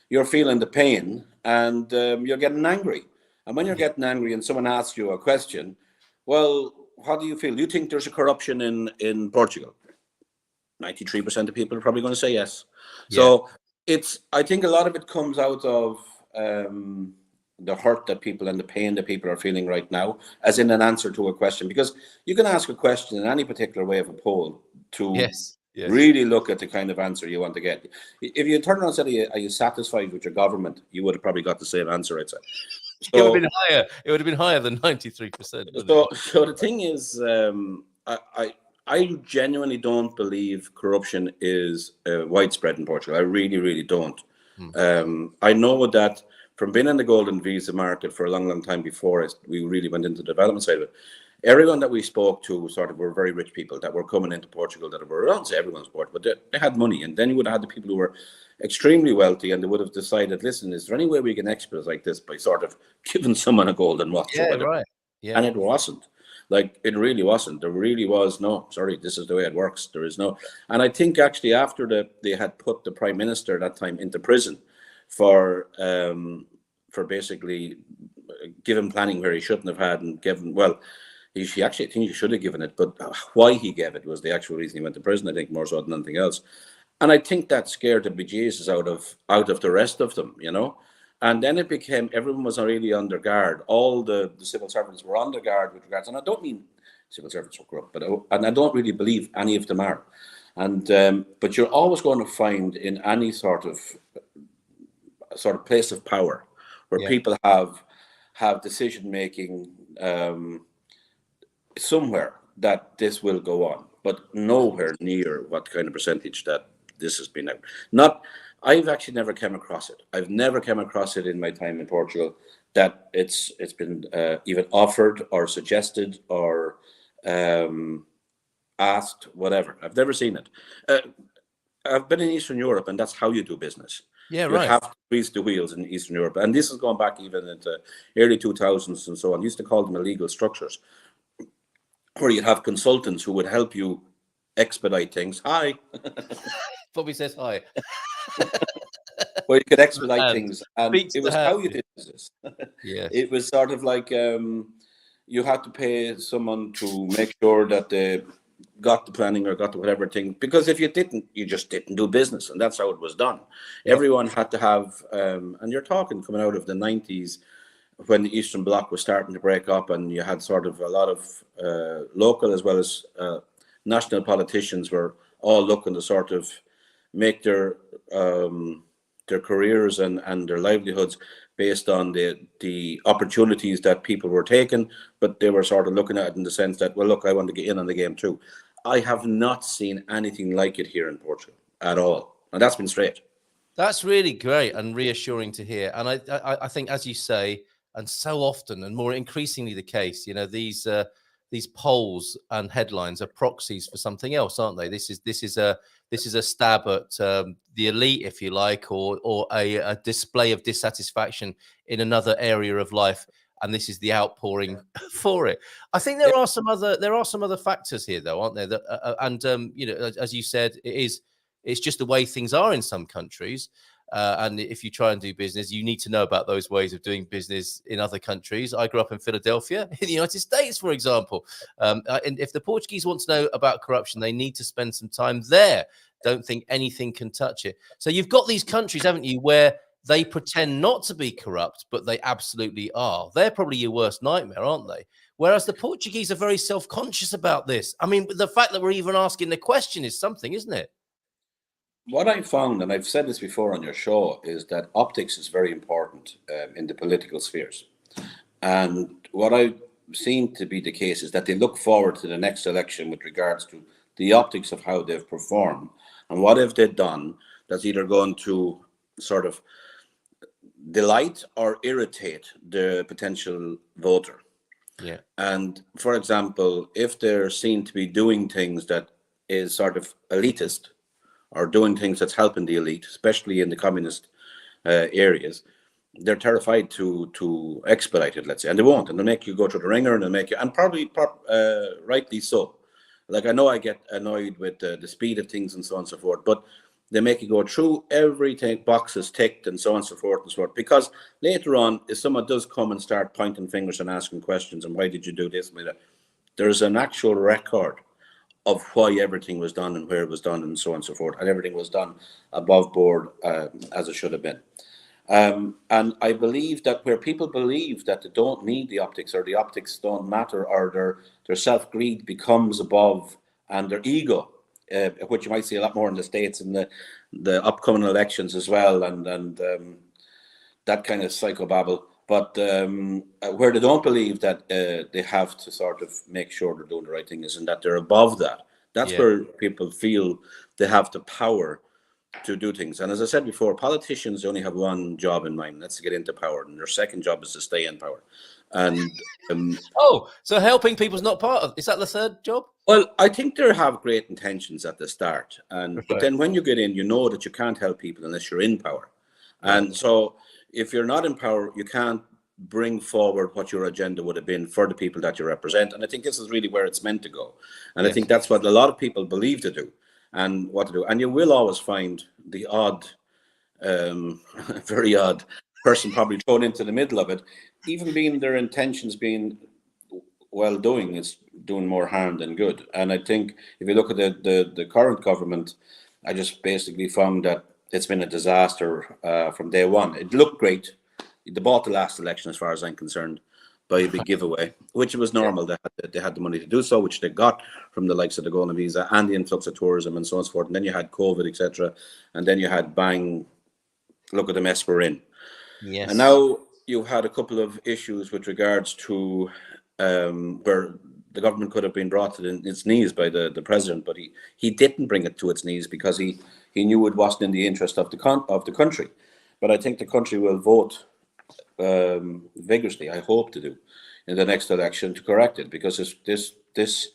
you're feeling the pain, and you're getting angry. And when you're getting angry and someone asks you a question, well, how do you feel? Do you think there's a corruption in Portugal? 93% of people are probably going to say yes. Yeah. So I think a lot of it comes out of the hurt that people and the pain that people are feeling right now, as in an answer to a question. Because you can ask a question in any particular way of a poll to really look at the kind of answer you want to get. If you turn around and said, are you satisfied with your government? You would have probably got the same answer, I'd say. So, it would have been higher. It would have been higher than 93%. So the thing is, I genuinely don't believe corruption is widespread in Portugal. I really, really don't. I know that from being in the golden visa market for a long, long time before we really went into the development side of it, everyone that we spoke to sort of were very rich people that were coming into Portugal that were, I don't say everyone's Portugal, but they had money. And then you would have had the people who were extremely wealthy, and they would have decided, listen, is there any way we can expedite like this by sort of giving someone a golden watch or whatever? Right. Yeah. And it wasn't. Like, it really wasn't. There really was no, sorry, this is the way it works. There is no. And I think actually after they had put the Prime Minister at that time into prison for basically giving planning where he shouldn't have had, and given, well, he actually, I think he should have given it, but why he gave it was the actual reason he went to prison, I think, more so than anything else. And I think that scared the bejesus out of the rest of them, you know. And then it became, everyone was really on their guard. All the civil servants were on their guard with regards, and I don't mean civil servants were corrupt, and I don't really believe any of them are. And but you're always going to find in any sort of place of power where people have decision making somewhere that this will go on, but nowhere near what kind of percentage that this has been out. I've actually never come across it. I've never come across it in my time in Portugal that it's been even offered or suggested or asked, whatever. I've never seen it. I've been in Eastern Europe, and that's how you do business. Yeah, you right. have to grease the wheels in Eastern Europe, and this has gone back even into early 2000s and so on. Used to call them illegal structures, where you'd have consultants who would help you expedite things. Hi. Bobby says hi. Where you could expedite things, and it was how you did business. Yes. It was sort of like you had to pay someone to make sure that they got the planning or got the whatever thing, because if you didn't, you just didn't do business, and that's how it was done. Yep. Everyone had to have, and you're talking coming out of the 90s, when the Eastern Bloc was starting to break up, and you had sort of a lot of local as well as national politicians were all looking to sort of make their careers and their livelihoods based on the opportunities that people were taking, but they were sort of looking at it in the sense that, well, look, I want to get in on the game too. I have not seen anything like it here in Portugal at all, and that's been straight. That's really great and reassuring to hear. And I think, as you say, and so often and more increasingly the case, you know, these polls and headlines are proxies for something else, aren't they? This is a stab at the elite, if you like, or a display of dissatisfaction in another area of life, and this is the outpouring for it. I think there are some other factors here, though, aren't there? That you know, as you said, it's just the way things are in some countries. And if you try and do business, you need to know about those ways of doing business in other countries. I grew up in Philadelphia, in the United States, for example. And if the Portuguese want to know about corruption, they need to spend some time there. Don't think anything can touch it. So you've got these countries, haven't you, where they pretend not to be corrupt, but they absolutely are. They're probably your worst nightmare, aren't they? Whereas the Portuguese are very self-conscious about this. I mean, the fact that we're even asking the question is something, isn't it? What I found, and I've said this before on your show, is that optics is very important in the political spheres. And what I've seen to be the case is that they look forward to the next election with regards to the optics of how they've performed and what have they done that's either going to sort of delight or irritate the potential voter. Yeah. And for example, if they're seen to be doing things that is sort of elitist, or doing things that's helping the elite, especially in the communist areas, they're terrified to expedite it, let's say, and they won't, and they'll make you go through the ringer, and they'll make you, and probably rightly so. Like, I know I get annoyed with the speed of things and so on and so forth, but they make you go through everything, boxes ticked and so on and so forth, because later on, if someone does come and start pointing fingers and asking questions, and why did you do this, there's an actual record of why everything was done and where it was done and so on and so forth, and everything was done above board as it should have been. And I believe that where people believe that they don't need the optics, or the optics don't matter, or their self-greed becomes above, and their ego, which you might see a lot more in the States in the upcoming elections as well, and that kind of psychobabble. But where they don't believe that they have to sort of make sure they're doing the right thing is, and that they're above that, That's where people feel they have the power to do things. And as I said before, politicians only have one job in mind. That's to get into power. And their second job is to stay in power. And so helping people's not part of, is that the third job? well, I think they have great intentions at the start. But then when you get in, you know that you can't help people unless you're in power. And so if you're not in power, you can't bring forward what your agenda would have been for the people that you represent. And I think this is really where it's meant to go. And I think that's what a lot of people believe to do and what to do. And you will always find the odd, very odd person probably thrown into the middle of it, even being their intentions being well doing, it's doing more harm than good. And I think if you look at the current government, I just basically found that it's been a disaster from day one. It looked great. They bought the last election, as far as I'm concerned, by a big giveaway, which was normal. They had the money to do so, which they got from the likes of the Golden Visa and the influx of tourism and so on and so forth. And then you had COVID, etc. And then you had bang, look at the mess we're in. Yes. And now you've had a couple of issues with regards to where the government could have been brought to its knees by the president, but he didn't bring it to its knees because he knew it wasn't in the interest of the country. But I think the country will vote vigorously, I hope to do, in the next election to correct it, because this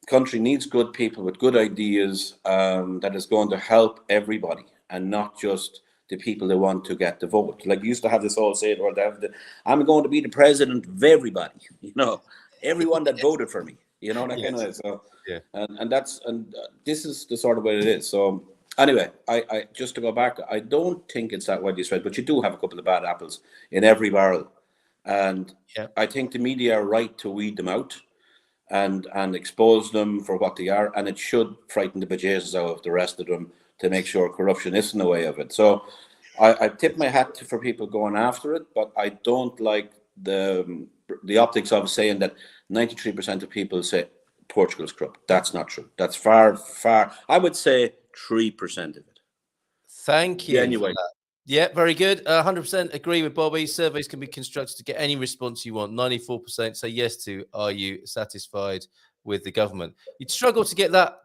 country needs good people with good ideas that is going to help everybody and not just the people they want to get the vote. Like you used to have this old saying, or I'm going to be the president of everybody, everyone that voted for me, that kind of way. So, and this is the sort of way it is. So anyway, I just to go back, I don't think it's that widely spread, but you do have a couple of bad apples in every barrel. And I think the media are right to weed them out and expose them for what they are. And it should frighten the bejesus out of the rest of them to make sure corruption isn't the way of it. So I tip my hat for people going after it, but I don't like the optics of saying that 93% of people say Portugal's corrupt. That's not true. That's far, I would say 3% of it. Thank you. Anyway. Yeah, very good. 100% agree with Bobby. Surveys can be constructed to get any response you want. 94% say yes to, are you satisfied with the government? You'd struggle to get that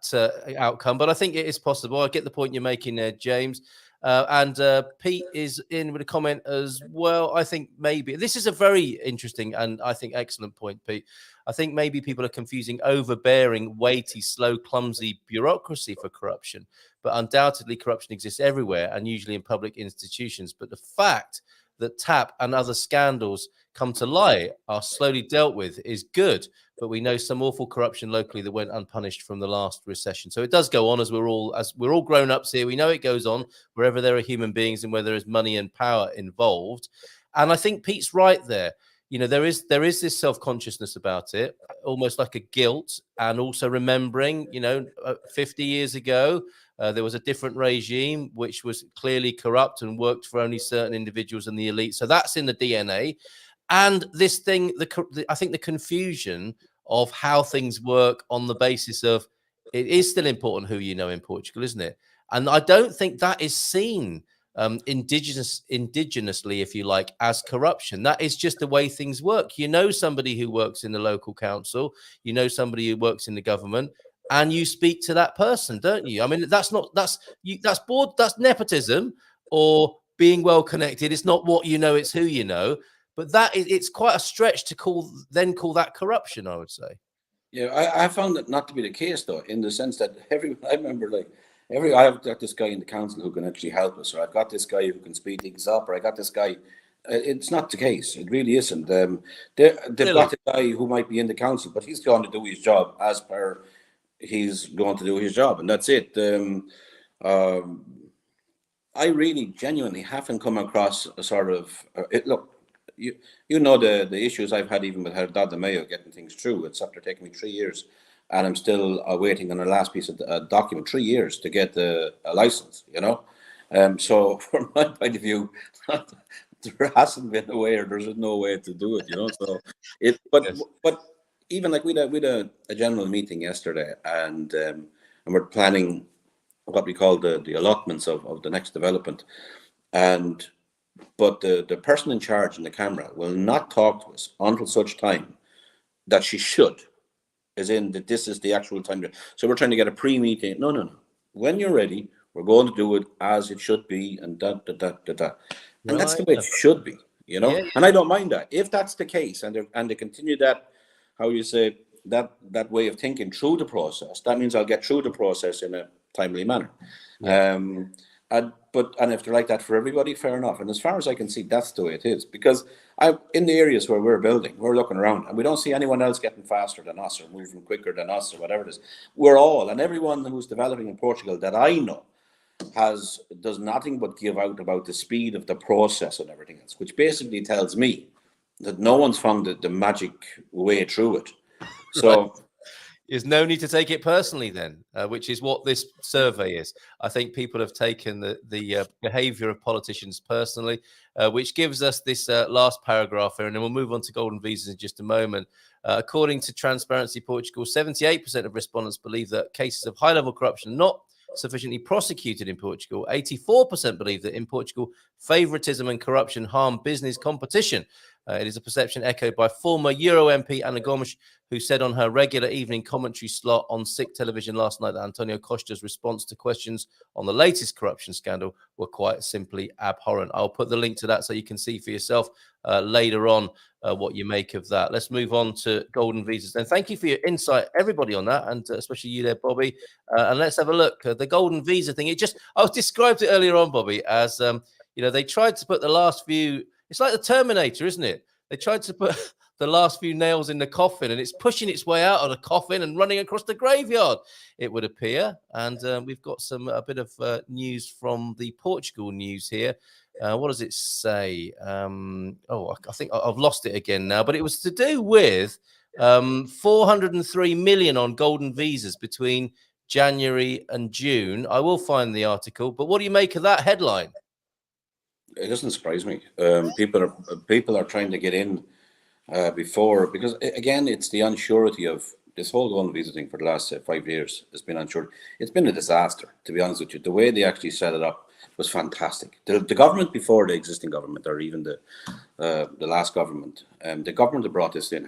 outcome, but I think it is possible. I get the point you're making there, James. And Pete is in with a comment as well. I think maybe this is a very interesting and I think excellent point, Pete. I think maybe people are confusing overbearing, weighty, slow, clumsy bureaucracy for corruption. But undoubtedly, corruption exists everywhere and usually in public institutions. But the fact that TAP and other scandals come to light, are slowly dealt with, is good. But we know some awful corruption locally that went unpunished from the last recession. So it does go on as we're all grown-ups here. We know it goes on wherever there are human beings and where there is money and power involved. And I think Pete's right there. There is this self-consciousness about it, almost like a guilt, and also remembering, 50 years ago, there was a different regime which was clearly corrupt and worked for only certain individuals and the elite. So that's in the DNA. And this thing, I think the confusion of how things work on the basis of it is still important who you know in Portugal, isn't it? And I don't think that is seen indigenously, if you like, as corruption. That is just the way things work. Somebody who works in the local council, somebody who works in the government, and you speak to that person, don't you? I mean, that's nepotism or being well connected. It's not what you know, it's who you know. But it's quite a stretch to call that corruption, I would say. Yeah, I found it not to be the case, though, in the sense that I've got this guy in the council who can actually help us, or I've got this guy who can speed things up, or I got this guy. It's not the case. It really isn't. They've got a guy who might be in the council, but he's going to do his job as per he's going to do his job, and that's it. I really genuinely haven't come across a sort of look. You know the issues I've had even with Herdad de Mayo getting things through. It's after taking me 3 years, and I'm still waiting on the last piece of document. 3 years to get a license. So from my point of view, there hasn't been a way, or there's no way to do it. So it. But even like we had a general meeting yesterday, and we're planning what we call the allotments of the next development, but the person in charge in the camera will not talk to us until such time that she should. as in that this is the actual time. So we're trying to get a pre-meeting. No. When you're ready, we're going to do it as it should be, and da. And that's the way it should be, you know. And I don't mind that if that's the case, and they continue that, how you say, that way of thinking through the process. That means I'll get through the process in a timely manner. And if they're like that for everybody, fair enough. And as far as I can see, that's the way it is. Because in the areas where we're building, we're looking around and we don't see anyone else getting faster than us or moving quicker than us or whatever it is. We're all, and everyone who's developing in Portugal that I know does nothing but give out about the speed of the process and everything else, which basically tells me that no one's found the magic way through it. So there's no need to take it personally then, which is what this survey is. I think people have taken the behaviour of politicians personally, which gives us this last paragraph here, and then we'll move on to golden visas in just a moment. According to Transparency Portugal, 78% of respondents believe that cases of high-level corruption are not sufficiently prosecuted in Portugal. 84% believe that in Portugal, favouritism and corruption harm business competition. It is a perception echoed by former Euro MP Ana Gomes, who said on her regular evening commentary slot on SIC television last night that Antonio Costa's response to questions on the latest corruption scandal were quite simply abhorrent. I'll put the link to that so you can see for yourself later on what you make of that. Let's move on to golden visas. And thank you for your insight, everybody, on that, and especially you there, Bobby. And let's have a look. The golden visa thing, I was described it earlier on, Bobby, as, they tried to put the last few, it's like the Terminator, isn't it? They tried to put the last few nails in the coffin, and it's pushing its way out of the coffin and running across the graveyard, it would appear. And we've got a bit of news from the Portugal news here. What does it say? I think I've lost it again now, but it was to do with 403 million on golden visas between January and June. I will find the article, but what do you make of that headline? It doesn't surprise me. People are trying to get in before, because again, it's the unsurety of this whole golden visa thing for the last 5 years has been unsure. It's been a disaster, to be honest with you. The way they actually set it up was fantastic. The government before the existing government, or even the last government, the government that brought this in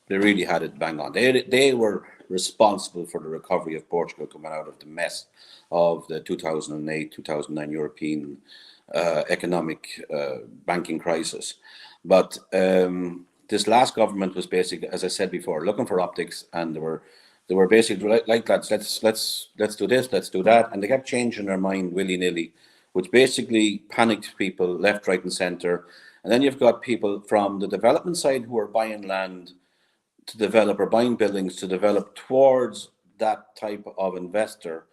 they really had it bang on. They were responsible for the recovery of Portugal coming out of the mess of the 2008-2009 European economic banking crisis. But this last government was basically, as I said before, looking for optics, and they were basically like that. Let's do this, let's do that, and they kept changing their mind willy-nilly, which basically panicked people left, right, and centre. And then you've got people from the development side who are buying land to develop, or buying buildings to develop towards that type of investor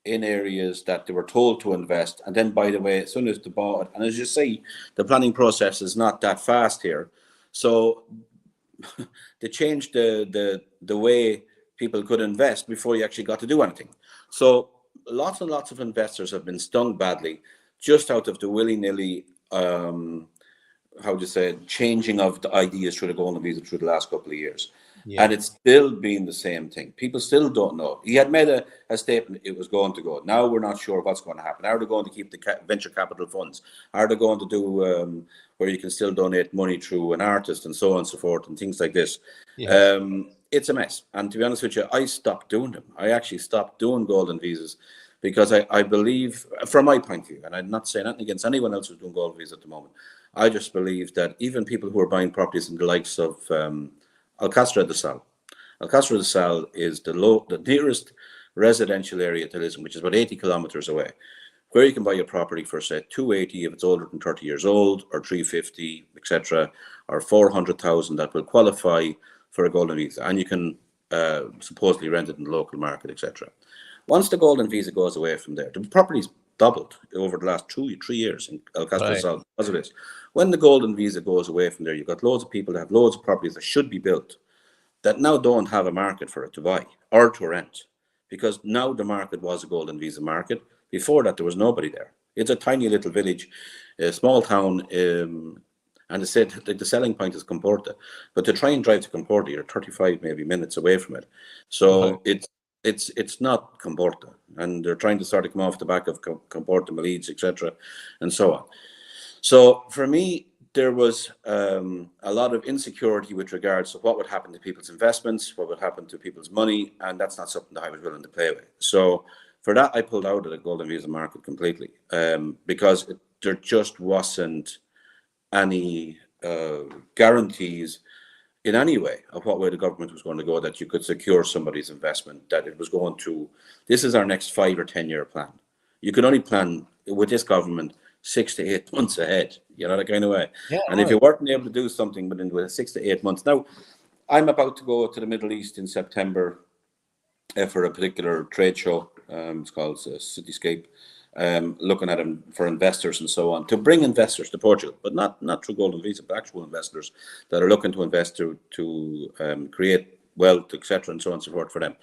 in areas that they were told to invest. And then, by the way, as soon as they bought it, and as you see, the planning process is not that fast here. So they changed the way people could invest before you actually got to do anything. So lots and lots of investors have been stung badly just out of the willy-nilly, changing of the ideas through the golden visa through the last couple of years. Yeah. And it's still been the same thing. People still don't know. He had made a statement it was going to go. Now we're not sure what's going to happen. Are they going to keep the venture capital funds? Are they going to do where you can still donate money through an artist and so on and so forth and things like this? Yeah. It's a mess. And to be honest with you, I stopped doing them. I actually stopped doing golden visas because I believe, from my point of view, and I'm not saying anything against anyone else who's doing golden visas at the moment, I just believe that even people who are buying properties in the likes of Alcácer do Sal. Alcácer do Sal is the nearest residential area to Lisbon, which is about 80 kilometers away, where you can buy a property for, say, 280 if it's older than 30 years old, or 350, etc., or 400,000 that will qualify for a golden visa, and you can supposedly rent it in the local market, etc. Once the golden visa goes away from there, the property's doubled over the last 3 years in Alcácer do Sal, as it is. When the golden visa goes away from there, you've got loads of people that have loads of properties that should be built that now don't have a market for it to buy or to rent, because now the market was a golden visa market. Before that, there was nobody there. It's a tiny little village, a small town, and they said the selling point is Comporta, but to try and drive to Comporta, you're 35 maybe minutes away from it. So it's not Comporta, and they're trying to sort of come off the back of Comporta, Malides, etc., and so on. So for me, there was a lot of insecurity with regards to what would happen to people's investments, what would happen to people's money, and that's not something that I was willing to play with. So for that, I pulled out of the golden visa market completely, because there just wasn't any guarantees in any way of what way the government was going to go, that you could secure somebody's investment, that it was going to, this is our next 5 or 10 year plan. You could only plan with this government 6 to 8 months ahead, that kind of way. Yeah, and if you weren't able to do something within 6 to 8 months. Now, I'm about to go to the Middle East in September for a particular trade show. It's called Cityscape. Looking at them for investors and so on, to bring investors to Portugal, but not through golden visa, but actual investors that are looking to invest to create wealth, etc., and so on and so forth for them.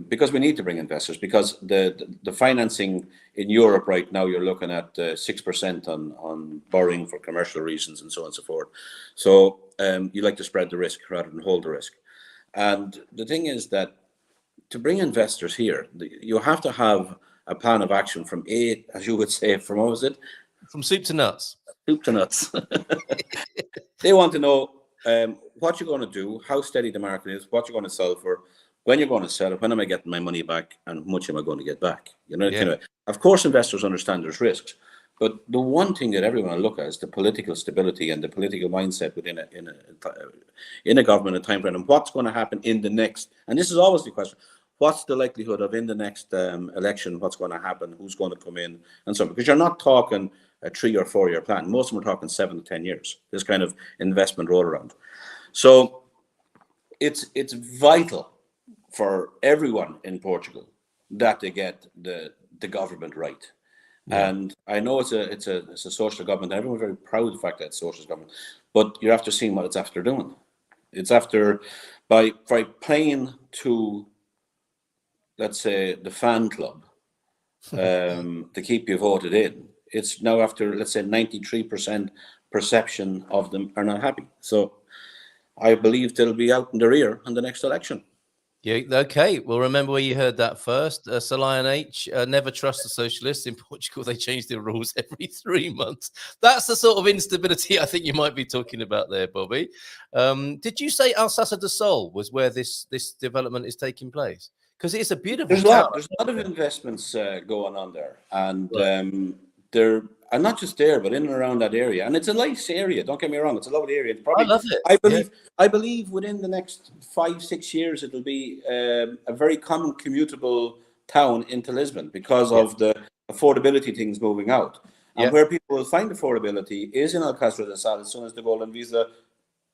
Because we need to bring investors, because the financing in Europe right now, you're looking at 6% on borrowing for commercial reasons and so on and so forth. So you like to spread the risk rather than hold the risk. And the thing is that to bring investors here, you have to have a plan of action from A, as you would say, from what was it? From soup to nuts. Soup to nuts. They want to know what you're going to do, how steady the market is, what you're going to sell for, when you're going to sell it, when am I getting my money back, and how much am I going to get back? Of course, investors understand there's risks, but the one thing that everyone will look at is the political stability and the political mindset within a government and time frame, and what's going to happen in the next. And this is always the question. What's the likelihood of in the next election, what's going to happen, who's going to come in, and so on? Because you're not talking a 3 or 4 year plan. Most of them are talking 7 to 10 years, this kind of investment roll around. So it's vital for everyone in Portugal that they get the government right. Yeah. And I know it's a social government. Everyone's very proud of the fact that it's a socialist government, but you're after seeing what it's after doing. It's after, by playing to, let's say, the fan club to keep you voted in. It's now after, let's say, 93% perception of them are not happy. So I believe they'll be out in the rear in the next election. Yeah, okay. Well, remember where you heard that first. Sir Lion H, never trust the socialists. In Portugal, they change their rules every 3 months. That's the sort of instability I think you might be talking about there, Bobby. Did you say Alsassa do Sol was where this development is taking place? Because it's a beautiful There's a lot of investments going on there, and they're not just there, but in and around that area. And it's a nice area. Don't get me wrong; it's a lovely area. It's probably, I love it. I believe within the next 5-6 years, it'll be a very common commutable town into Lisbon because of the affordability things moving out. And where people will find affordability is in Alcácer de Sal as soon as the golden visa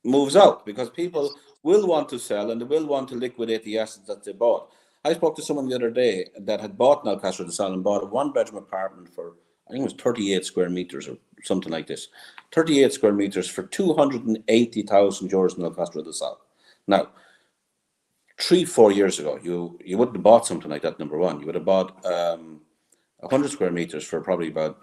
moves out, because people will want to sell and they will want to liquidate the assets that they bought. I spoke to someone the other day that had bought an Alcácer de Sal and bought a 1-bedroom apartment for, I think it was 38 square meters or something like this. 38 square meters for 280,000 euros in Alcácer de Sal. Now, 3-4 years ago, you wouldn't have bought something like that, number one. You would have bought 100 square meters for probably about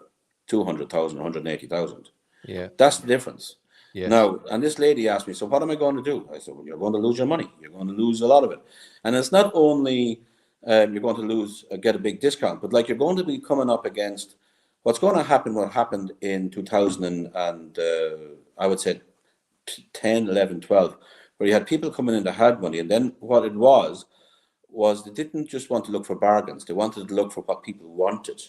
200,000, 180,000. Yeah. That's the difference. Yeah. Now, and this lady asked me, so what am I going to do? I said, well, you're going to lose your money. You're going to lose a lot of it. And it's not only you're going to get a big discount, but like you're going to be coming up against what's going to happen, what happened in 2000 and I would say 10, 11, 12, where you had people coming in that had money. And then what it was they didn't just want to look for bargains. They wanted to look for what people wanted.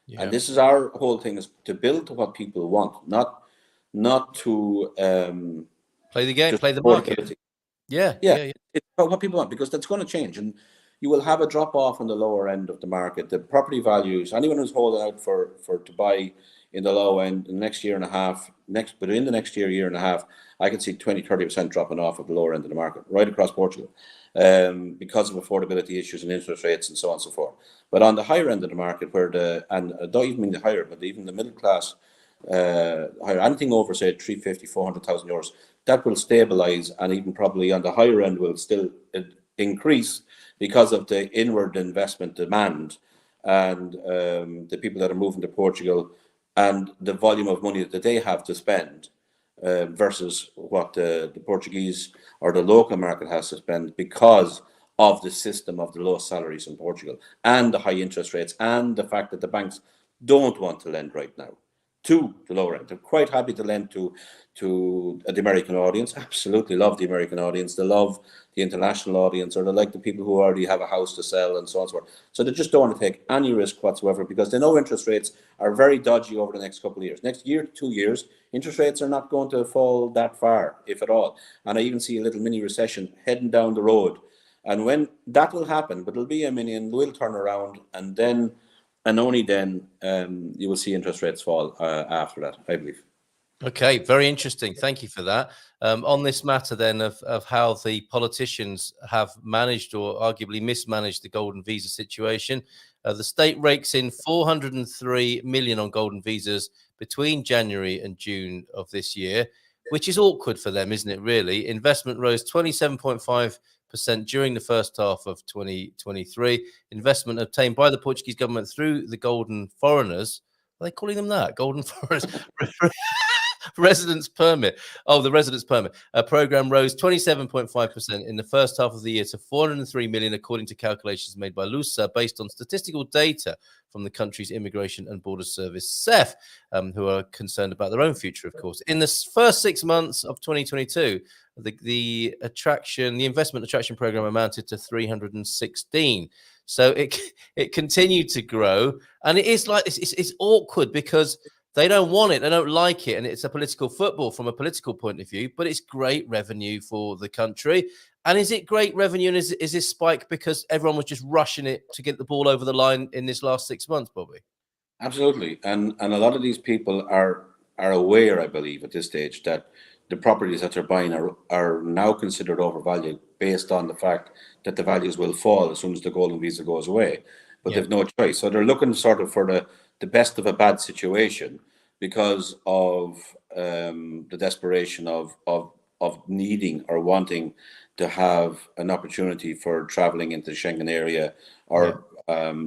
Yeah. And this is our whole thing, is to build to what people want, not to play the game, play the market. Yeah. It's about what people want, because that's going to change, and you will have a drop off on the lower end of the market. The property values, anyone who's holding out for to buy in the low end, in the next year and a half, within the next year and a half, I can see 20-30% dropping off at the lower end of the market right across Portugal, because of affordability issues and interest rates and so on and so forth. But on the higher end of the market, and I don't even mean the higher, but even the middle class, higher, anything over say 350,000-400,000 euros, that will stabilize, and even probably on the higher end will still increase because of the inward investment demand and the people that are moving to Portugal and the volume of money that they have to spend versus what the Portuguese or the local market has to spend, because of the system of the low salaries in Portugal and the high interest rates and the fact that the banks don't want to lend right now to the lower end. They're quite happy to lend to the American audience. Absolutely love the American audience. They love the international audience, or they like the people who already have a house to sell and so on and so forth. So they just don't want to take any risk whatsoever, because they know interest rates are very dodgy over the next couple of years. Next year to 2 years, interest rates are not going to fall that far, if at all. And I even see a little mini recession heading down the road. And when that will happen, but it'll be a mini, and will turn around, and then, and only then, you will see interest rates fall after that, I believe. Okay, very interesting. Thank you for that. On this matter then of how the politicians have managed or arguably mismanaged the golden visa situation, the state rakes in 403 million on golden visas between January and June of this year, which is awkward for them, isn't it, really? Investment rose 27.5% during the first half of 2023. Investment obtained by the Portuguese government through the golden foreigners. Are they calling them that? Golden foreigners? Residence permit. Oh, the residence permit. Program rose 27.5% in the first half of the year to 403 million, according to calculations made by LUSA, based on statistical data from the country's Immigration and Border Service, CEF, who are concerned about their own future, of course. In the first 6 months of 2022, the investment attraction program amounted to 316. So it continued to grow, and it is like it's awkward because they don't want it. They don't like it. And it's a political football from a political point of view, but it's great revenue for the country. And is it great revenue? And is this spike because everyone was just rushing it to get the ball over the line in this last 6 months, Bobby? Absolutely. And a lot of these people are aware, I believe, at this stage, that the properties that they're buying are now considered overvalued based on the fact that the values will fall as soon as the golden visa goes away. But they've no choice. So they're looking sort of for the best of a bad situation, because of the desperation of needing or wanting to have an opportunity for traveling into the Schengen area, or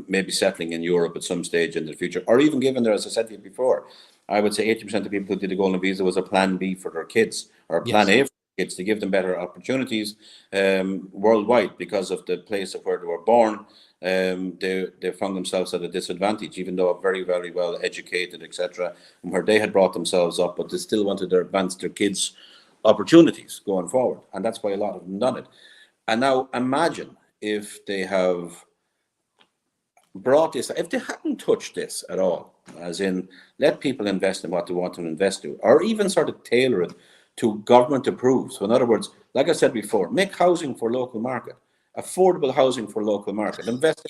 maybe settling in Europe at some stage in the future, or even given there, as I said to you before, I would say 80% of people who did the golden visa was a plan B for their kids, or a plan A for their kids, to give them better opportunities worldwide, because of the place of where they were born. They found themselves at a disadvantage, even though very, very well educated, etc., and where they had brought themselves up, but they still wanted to advance their kids' opportunities going forward, and that's why a lot of them done it. And now imagine if they have brought this, if they hadn't touched this at all, as in let people invest in what they want to invest to, or even sort of tailor it to government approved. So in other words, like I said before, make housing for local market. Affordable housing for local market. Invest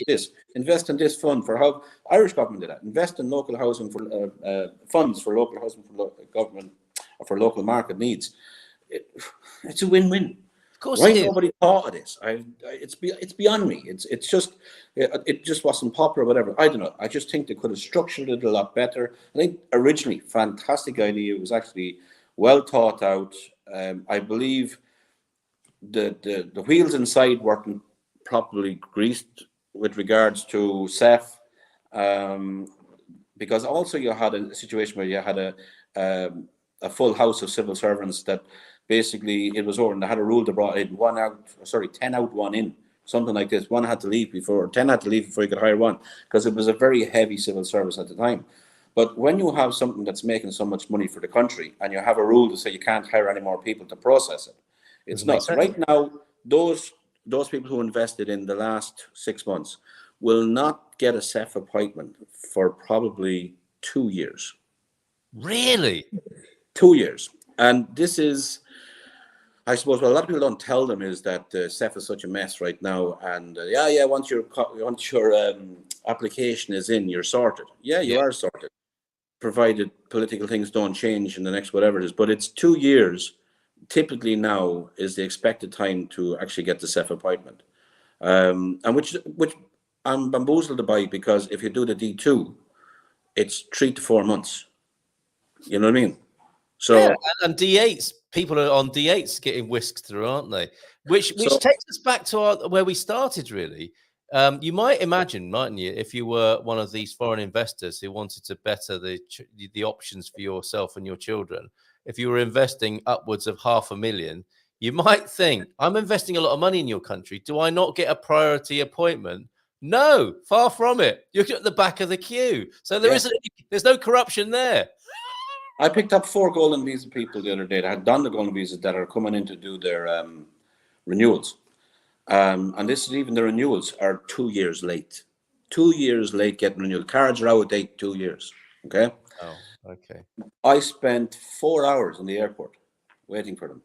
in this fund for how Irish government did that. Invest in local housing for funds for local housing for local government or for local market needs. It's a win-win. Of course, why nobody thought of this? It's beyond me. It just wasn't popular, or whatever. I don't know. I just think they could have structured it a lot better. I think originally, fantastic idea. It was actually well thought out. I believe the wheels inside weren't properly greased with regards to CEF, because also you had a situation where you had a full house of civil servants that basically it was over, and they had a rule that brought in 10 out, 1 in, something like this. 10 had to leave before you could hire one, because it was a very heavy civil service at the time. But when you have something that's making so much money for the country, and you have a rule to say you can't hire any more people to process it, it's nuts. Right now, those people who invested in the last 6 months will not get a CEF appointment for probably 2 years. Really? 2 years. And this is, I suppose, what a lot of people don't tell them is that CEF is such a mess right now. And once your application is in, you're sorted. Yeah, you are sorted, provided political things don't change in the next whatever it is. But it's 2 years. Typically now is the expected time to actually get the CEF appointment, and which I'm bamboozled by, because if you do the D2, it's 3 to 4 months. You know what I mean? So and D8s, people are on D8s getting whisked through, aren't they? Which takes us back to where we started, really. You might imagine, mightn't you, if you were one of these foreign investors who wanted to better the options for yourself and your children. If you were investing upwards of 500,000, you might think, I'm investing a lot of money in your country. Do I not get a priority appointment No, far from it. You're at the back of the queue. So there's no corruption there. I picked up 4 golden visa people the other day that had done the golden visas that are coming in to do their renewals. And this is even the renewals are 2 years late. 2 years late getting renewed. Cards are out of date 2 years. Okay. Oh, okay. I spent 4 hours in the airport waiting for them.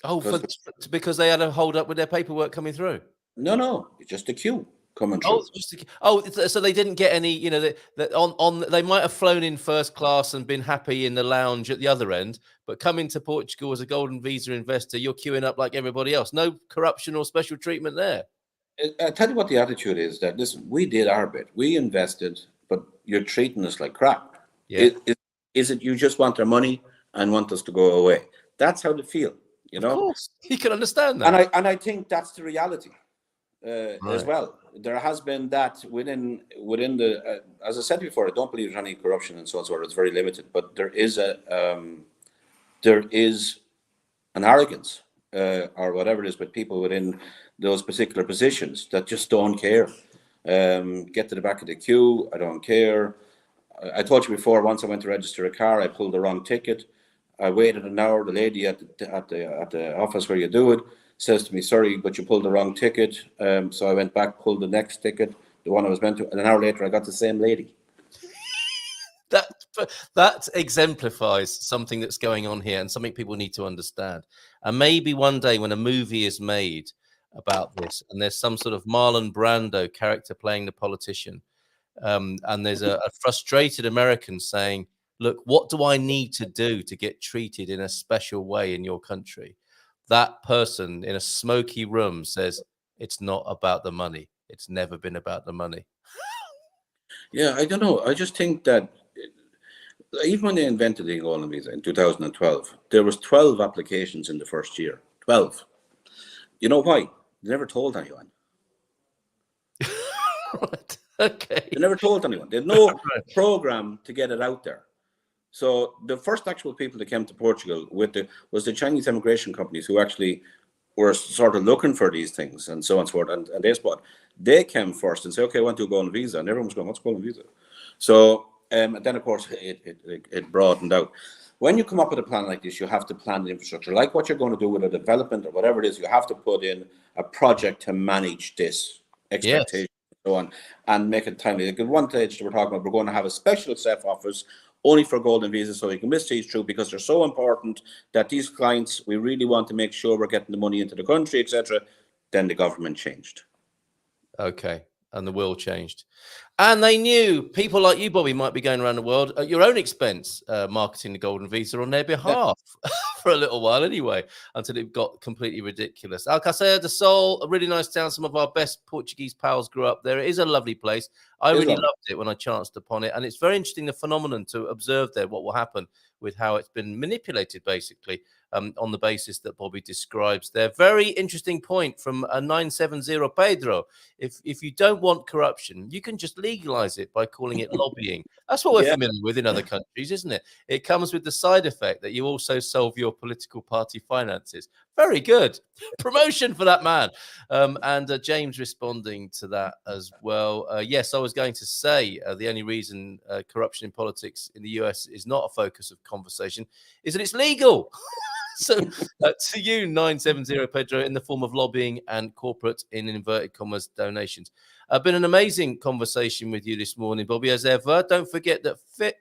Oh, because they had a hold up with their paperwork coming through. No, it's just a queue coming through. So they didn't get any. You know, that they might have flown in first class and been happy in the lounge at the other end, but coming to Portugal as a golden visa investor, you're queuing up like everybody else. No corruption or special treatment there. I tell you what the attitude is. That listen, we did our bit. We invested, but you're treating us like crap. Yeah. Is it you just want our money and want us to go away? That's how they feel. You know. Of course, you can understand that. And I think that's the reality. As well, there has been that within the as I said before, I don't believe there's any corruption and so on. So it's very limited, but there is an arrogance or whatever it is with people within those particular positions that just don't care. Get to the back of the queue. I don't care. I told you before. Once I went to register a car, I pulled the wrong ticket. I waited an hour. The lady at the office where you do it says to me, "Sorry, but you pulled the wrong ticket." So I went back, pulled the next ticket, the one I was meant to, and an hour later I got the same lady. That exemplifies something that's going on here and something people need to understand. And maybe one day when a movie is made about this and there's some sort of Marlon Brando character playing the politician, and there's a frustrated American saying, "Look, what do I need to do to get treated in a special way in your country?" That person in a smoky room says, "It's not about the money. It's never been about the money." Yeah, I don't know. I just think that even when they invented the golden visa in 2012, there was 12 applications in the first year. 12. You know why? They never told anyone. Right. Okay. They never told anyone. They had no program to get it out there. So the first actual people that came to Portugal was the Chinese immigration companies who actually were sort of looking for these things and so on and so forth. And they came first and said, "Okay, I want to do a golden visa," and everyone was going, "What's golden visa?" So and then of course it broadened out. When you come up with a plan like this, you have to plan the infrastructure, like what you're going to do with a development or whatever it is. You have to put in a project to manage this expectation and so on, and make it timely. Like at one stage we're talking about, we're going to have a special staff office only for golden visas, so you can miss these through because they're so important that these clients, we really want to make sure we're getting the money into the country, etc. Then the government changed. Okay, and the world changed. And they knew people like you, Bobby, might be going around the world at your own expense, marketing the golden visa on their behalf for a little while anyway, until it got completely ridiculous. Alcácer do Sol, a really nice town. Some of our best Portuguese pals grew up there. It is a lovely place. I really loved it when I chanced upon it. And it's very interesting, the phenomenon to observe there, what will happen with how it's been manipulated, basically, on the basis that Bobby describes there. Very interesting point from a 970 Pedro. If you don't want corruption, you can just legalize it by calling it lobbying. That's what we're familiar with in other countries, isn't it? It comes with the side effect that you also solve your political party finances. Very good. Promotion for that man. And James responding to that as well. Yes, I was going to say the only reason corruption in politics in the US is not a focus of conversation is that it's legal. So to you, 970 Pedro, in the form of lobbying and corporate, in inverted commas, donations. Been an amazing conversation with you this morning, Bobby, as ever. Don't forget that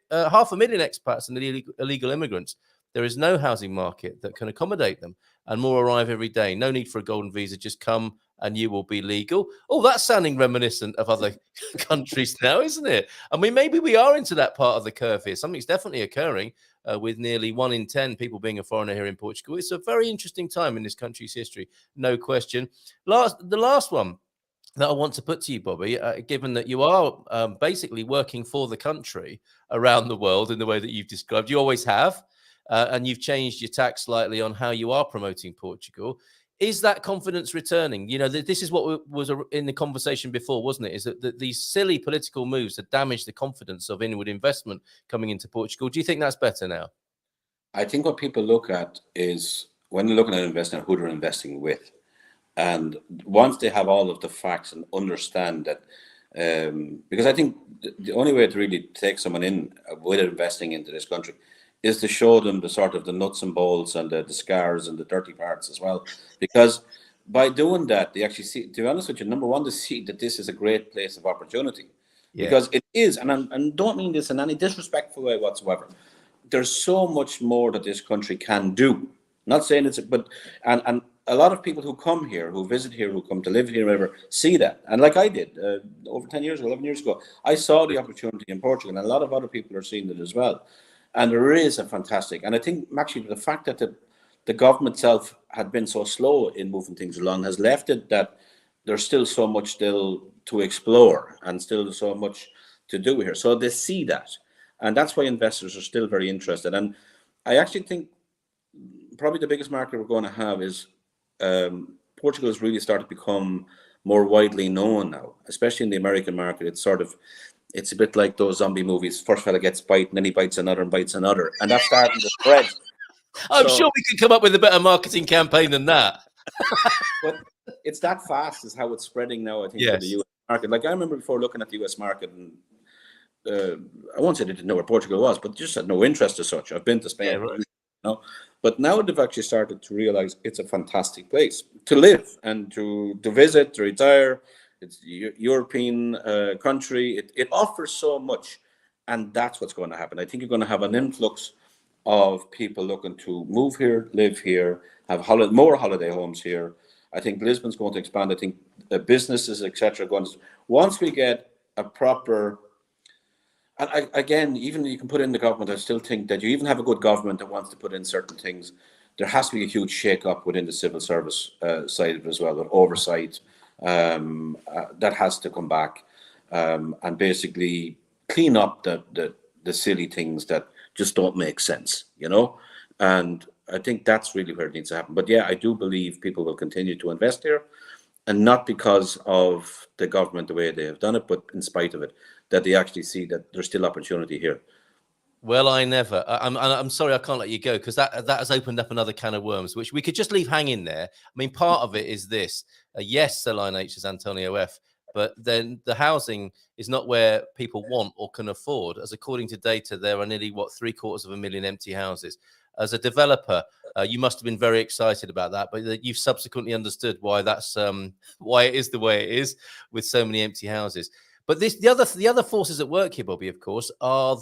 500,000 expats and illegal immigrants, there is no housing market that can accommodate them, and more arrive every day. No need for a golden visa. Just come and you will be legal. Oh, that's sounding reminiscent of other countries now, isn't it? I mean, maybe we are into that part of the curve here. Something's definitely occurring with nearly 1 in 10 people being a foreigner here in Portugal. It's a very interesting time in this country's history, no question. The last one that I want to put to you, Bobby, given that you are basically working for the country around the world in the way that you've described, you always have, and you've changed your tack slightly on how you are promoting Portugal. Is that confidence returning? You know, this is what was in the conversation before, wasn't it? Is that these silly political moves have damaged the confidence of inward investment coming into Portugal. Do you think that's better now? I think what people look at is when they're looking at investing, who they're investing with. And once they have all of the facts and understand that, because I think the only way to really take someone in with investing into this country is to show them the sort of the nuts and bolts and the scars and the dirty parts as well. Because by doing that, they actually see, to be honest with you, number one, to see that this is a great place of opportunity. Yeah. Because it is, and I don't mean this in any disrespectful way whatsoever. There's so much more that this country can do. Not saying it's, but and a lot of people who come here, who visit here, who come to live here, whatever, see that. And like I did over 10 years ago, 11 years ago, I saw the opportunity in Portugal, and a lot of other people are seeing it as well. And there is a fantastic, and I think actually the fact that the government itself had been so slow in moving things along has left it that there's still so much still to explore and still so much to do here. So they see that. And that's why investors are still very interested. And I actually think probably the biggest market we're going to have is Portugal has really started to become more widely known now, especially in the American market. It's a bit like those zombie movies. First fella gets bite, and then he bites another and bites another. And that's starting to spread. I'm sure we could come up with a better marketing campaign than that. But it's that fast is how it's spreading now, I think, to the US market. Like I remember before looking at the US market, and I won't say they didn't know where Portugal was, but just had no interest as such. I've been to Spain, but now they've actually started to realize it's a fantastic place to live and to visit, to retire. It's a European country. It offers so much, and that's what's going to happen. I think you're going to have an influx of people looking to move here, live here, have more holiday homes here. I think Lisbon's going to expand. I think businesses, etc. Once we get a proper, and again, even you can put in the government. I still think that you even have a good government that wants to put in certain things. There has to be a huge shake-up within the civil service side of it as well, with oversight. That has to come back and basically clean up the silly things that just don't make sense, and I think that's really where it needs to happen. But yeah, I do believe people will continue to invest here, and not because of the government the way they have done it, but in spite of it, that they actually see that there's still opportunity here. Well, I'm sorry I can't let you go, because that has opened up another can of worms, which we could just leave hanging there. I mean, part of it is this. Yes, Celine H is Antonio F, but then the housing is not where people want or can afford. As according to data, there are nearly, 750,000 empty houses. As a developer, you must have been very excited about that, but you've subsequently understood why that's why it is the way it is with so many empty houses. But the other forces at work here, Bobby, of course, are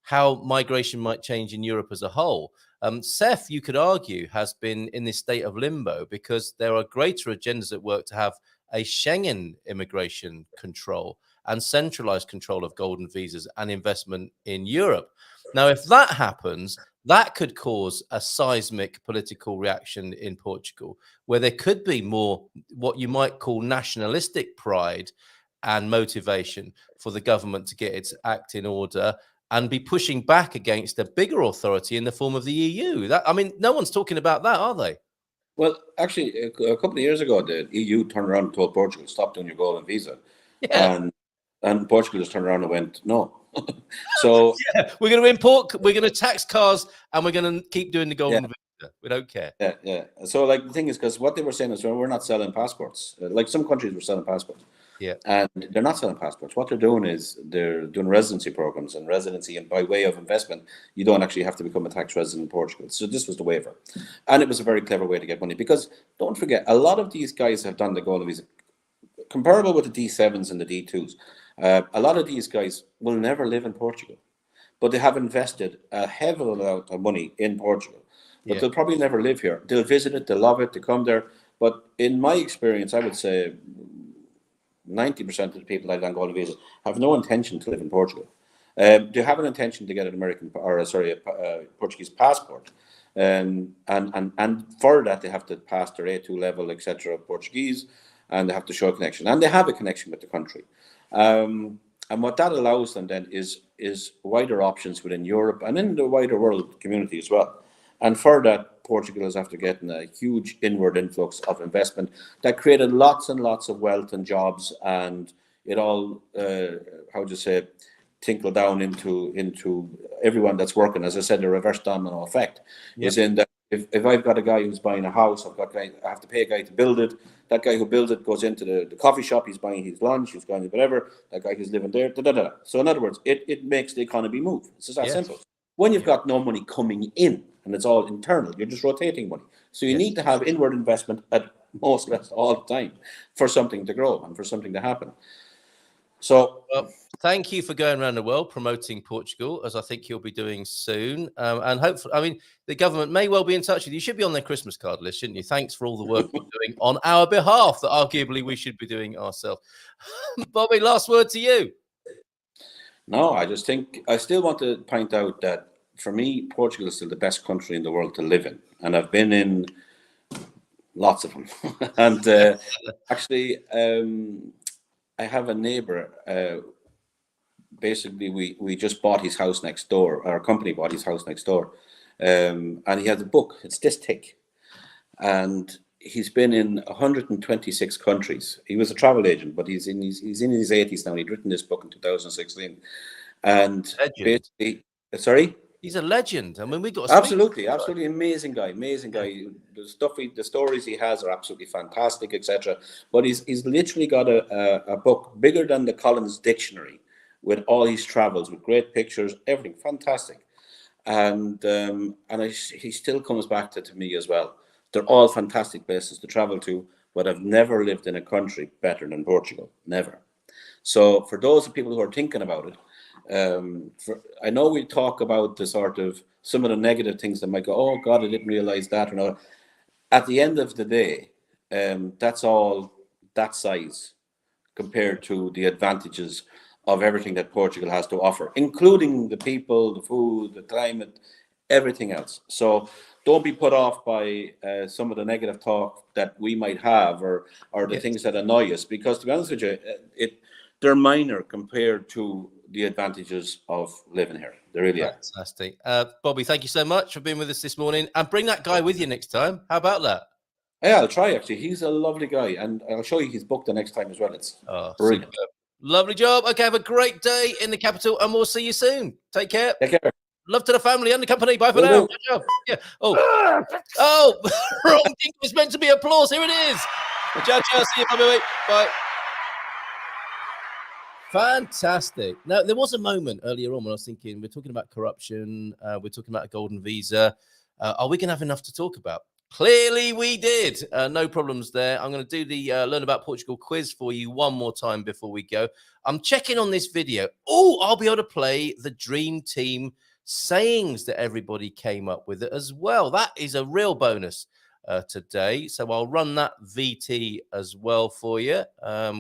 how migration might change in Europe as a whole. CEF, you could argue, has been in this state of limbo because there are greater agendas at work to have a Schengen immigration control and centralized control of golden visas and investment in Europe. Now, if that happens, that could cause a seismic political reaction in Portugal, where there could be more what you might call nationalistic pride and motivation for the government to get its act in order and be pushing back against a bigger authority in the form of the EU. No one's talking about that, are they? Well, actually, a couple of years ago, the EU turned around and told Portugal, stop doing your golden visa. Yeah. And Portugal just turned around and went, no. So we're going to tax cars, and we're going to keep doing the golden visa. We don't care. Yeah. So the thing is, because what they were saying is, we're not selling passports. Like some countries were selling passports. Yeah. And they're not selling passports. What they're doing is they're doing residency programs, and by way of investment, you don't actually have to become a tax resident in Portugal. So this was the waiver. And it was a very clever way to get money, because don't forget, a lot of these guys have done the golden visa, comparable with the D7s and the D2s. A lot of these guys will never live in Portugal, but they have invested a heavy amount of money in Portugal. But they'll probably never live here. They'll visit it, they'll love it, they come there. But in my experience, I would say 90% of the people that have golden visas have no intention to live in Portugal. They have an intention to get a Portuguese passport, and for that they have to pass their A2 level, etc. Portuguese, and they have to show a connection, and they have a connection with the country. And what that allows them then is wider options within Europe and in the wider world community as well. And for that, Portugal is after getting a huge inward influx of investment that created lots and lots of wealth and jobs, and it all, tinkle down into everyone that's working. As I said, the reverse domino effect is in that If I've got a guy who's buying a house, I have to pay a guy to build it. That guy who builds it goes into the coffee shop. He's buying his lunch. He's going to whatever. That guy who's living there. Da, da, da. So in other words, it makes the economy move. It's just that simple. When you've got no money coming in and it's all internal, you're just rotating money. So you need to have inward investment at most less all the time for something to grow and for something to happen. So, thank you for going around the world promoting Portugal, as I think you'll be doing soon. And hopefully, I mean, the government may well be in touch with you. You should be on their Christmas card list, shouldn't you? Thanks for all the work you're doing on our behalf that arguably we should be doing ourselves. Bobby, last word to you. No, I just think I still want to point out that for me, Portugal is still the best country in the world to live in. And I've been in lots of them. And actually, I have a neighbor. Basically, we just bought his house next door. Our company bought his house next door, and he has a book. It's this thick, and he's been in 126 countries. He was a travel agent, but he's in his 80s now. He'd written this book in 2016, and basically, sorry. He's a legend. I mean, we got absolutely amazing guy. The stories he has are absolutely fantastic, etc. But he's literally got a book bigger than the Collins Dictionary, with all his travels, with great pictures, everything fantastic. And he still comes back to me as well. They're all fantastic places to travel to, but I've never lived in a country better than Portugal, never. So for those people who are thinking about it, I know we talk about the sort of some of the negative things that might go, oh God, I didn't realize that. Or no. At the end of the day, that's all that size compared to the advantages of everything that Portugal has to offer, including the people, the food, the climate, everything else. So don't be put off by some of the negative talk that we might have, or the things that annoy us, because to be honest with you, they're minor compared to the advantages of living here. They really are. Fantastic. Bobby, thank you so much for being with us this morning, and bring that guy with you next time. How about that? Yeah, I'll try actually. He's a lovely guy, and I'll show you his book the next time as well. It's brilliant. Superb. Lovely job. Okay, have a great day in the capital, and we'll see you soon. Take care. Take care. Love to the family and the company. Bye for now. Good job. Yeah. Oh, wrong thing. It was meant to be applause. Here it is. Ciao, ciao. See you. Bye. Bye. Fantastic. Now, there was a moment earlier on when I was thinking, we're talking about corruption. We're talking about a golden visa. Are we going to have enough to talk about? Clearly we did. No problems there. I'm going to do the Learn About Portugal quiz for you one more time before we go. I'm checking on this video. Oh, I'll be able to play the Dream Team sayings that everybody came up with as well. That is a real bonus today. So I'll run that VT as well for you,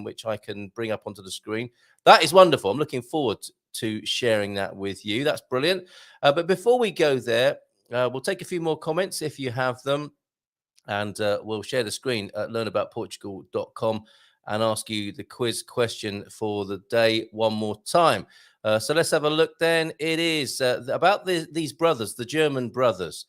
which I can bring up onto the screen. That is wonderful. I'm looking forward to sharing that with you. That's brilliant. But before we go there, we'll take a few more comments if you have them. And we'll share the screen at learnaboutportugal.com and ask you the quiz question for the day one more time. So let's have a look then. It is about these brothers, the German brothers.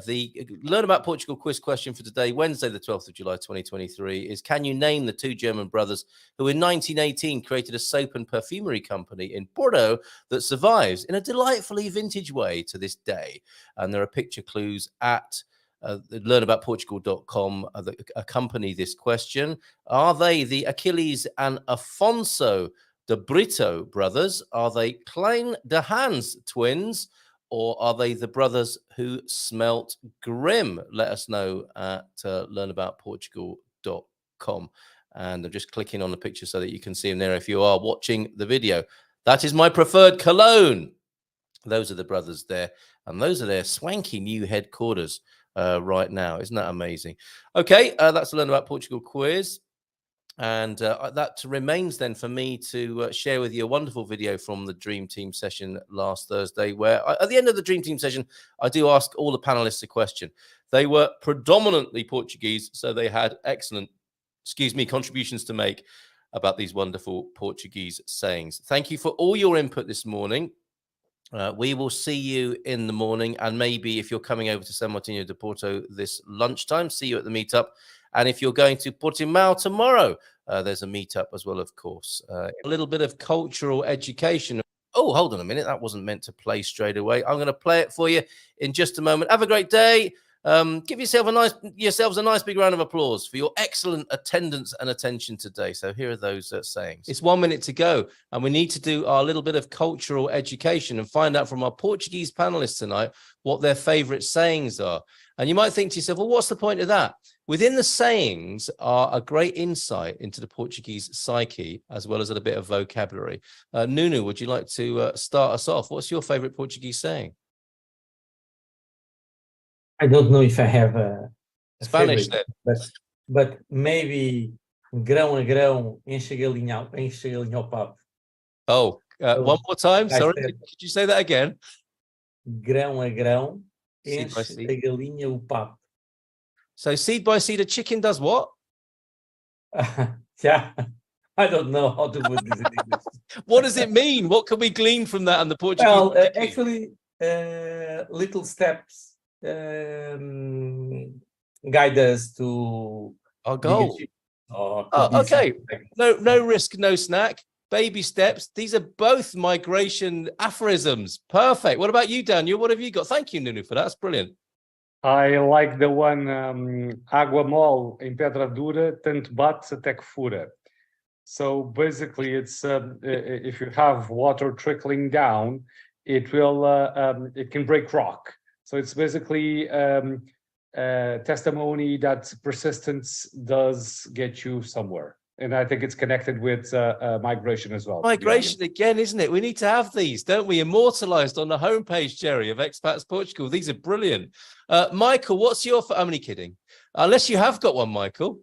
The Learn About Portugal quiz question for today, Wednesday, the 12th of July, 2023, is: can you name the two German brothers who in 1918 created a soap and perfumery company in Porto that survives in a delightfully vintage way to this day? And there are picture clues at learnaboutportugal.com accompany this question. Are they the Achilles and Afonso de Brito brothers? Are they Klein de Hans twins? Or are they the brothers who smelt grim? Let us know at learnaboutportugal.com. And I'm just clicking on the picture so that you can see them there if you are watching the video. That is my preferred cologne. Those are the brothers there. And those are their swanky new headquarters right now. Isn't that amazing? Okay, that's the Learn About Portugal quiz. And that remains then for me to share with you a wonderful video from the Dream Team session last Thursday, where at the end of the Dream Team session, I do ask all the panelists a question. They were predominantly Portuguese, so they had excellent, contributions to make about these wonderful Portuguese sayings. Thank you for all your input this morning. We will see you in the morning, and maybe if you're coming over to San Martinho de Porto this lunchtime, see you at the meetup. And if you're going to Portimao tomorrow, there's a meetup as well, of course. A little bit of cultural education. Oh, hold on a minute. That wasn't meant to play straight away. I'm going to play it for you in just a moment. Have a great day. Give yourselves a nice big round of applause for your excellent attendance and attention today. So here are those sayings. It's 1 minute to go, and we need to do our little bit of cultural education and find out from our Portuguese panelists tonight what their favorite sayings are. And you might think to yourself, well, what's the point of that? Within the sayings are a great insight into the Portuguese psyche, as well as a bit of vocabulary. Nuno, would you like to start us off? What's your favorite Portuguese saying? I don't know if I have a Spanish favorite, but maybe grão a grão enche a galinha ao papo. Oh, one more time. Sorry, could you say that again? Grão a grão enche a galinha o papo. So seed by seed, a chicken does what? Yeah, I don't know how to put this in English. What does it mean? What can we glean from that and the Portuguese? Well, actually, little steps guide us to our goal. Okay. No risk, no snack. Baby steps. These are both migration aphorisms. Perfect. What about you, Daniel? What have you got? Thank you, Nuno, for that. That's brilliant. I like the one água mole em pedra dura, tanto bate até que fura. So basically, it's if you have water trickling down, it can break rock. So it's basically testimony that persistence does get you somewhere. And I think it's connected with migration as well. Migration again, isn't it? We need to have these, don't we? Immortalized on the homepage, Jerry, of Expats Portugal. These are brilliant. Michael, what's your... I'm only kidding. Unless you have got one, Michael.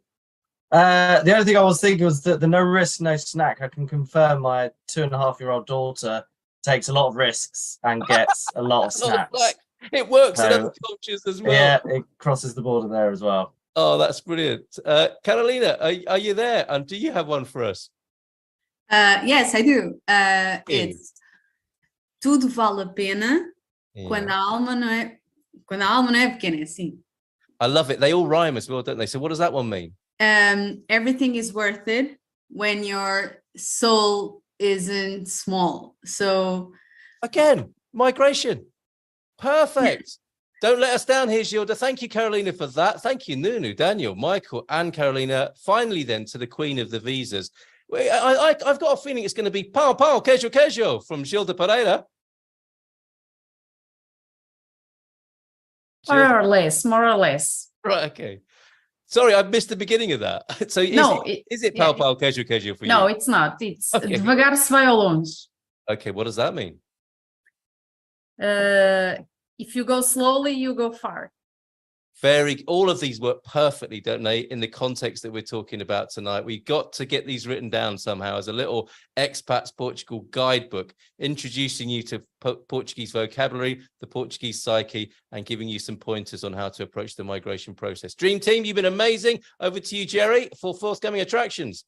The only thing I was thinking was that the no risk, no snack. I can confirm my 2.5-year-old daughter takes a lot of risks and gets a lot of snacks. It works in other cultures as well. Yeah, it crosses the border there as well. Oh, that's brilliant. Carolina, are you there? And do you have one for us? Yes, I do. It's tudo vale a pena quando a alma não é pequena, assim. I love it. They all rhyme as well, don't they? So what does that one mean? Everything is worth it when your soul isn't small. So again, migration. Perfect. Don't let us down here, Gilda. Thank you, Carolina, for that. Thank you, Nuno, Daniel, Michael, and Carolina. Finally, then, to the queen of the visas. I've got a feeling it's going to be pau, queijo from Gilda Pereira. More or less. Right, okay. Sorry, I missed the beginning of that. So is it pau, queijo for you? No, it's not. It's devagar se vai ao longe. Okay, what does that mean? If you go slowly, you go far. All of these work perfectly, don't they, in the context that we're talking about tonight. We've got to get these written down somehow as a little Expats Portugal guidebook, introducing you to Portuguese vocabulary, the Portuguese psyche, and giving you some pointers on how to approach the migration process. Dream Team, you've been amazing. Over to you, Jerry, for forthcoming attractions.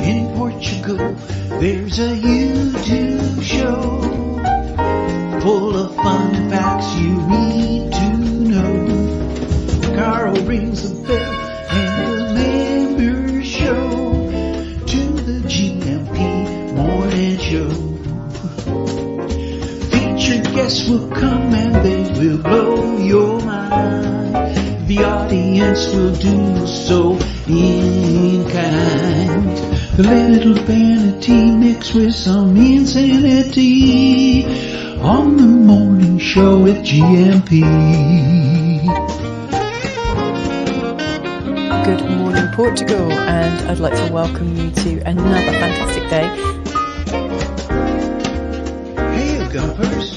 In Portugal, there's a YouTube show full of fun facts you need to know. Carl rings the bell and the members show to the GMP morning show. Featured guests will come and they will blow your mind. The audience will do so in kind. A little vanity mixed with some insanity on the morning show with GMP. Good morning, Portugal, and I'd like to welcome you to another fantastic day. Hey, Gumpers.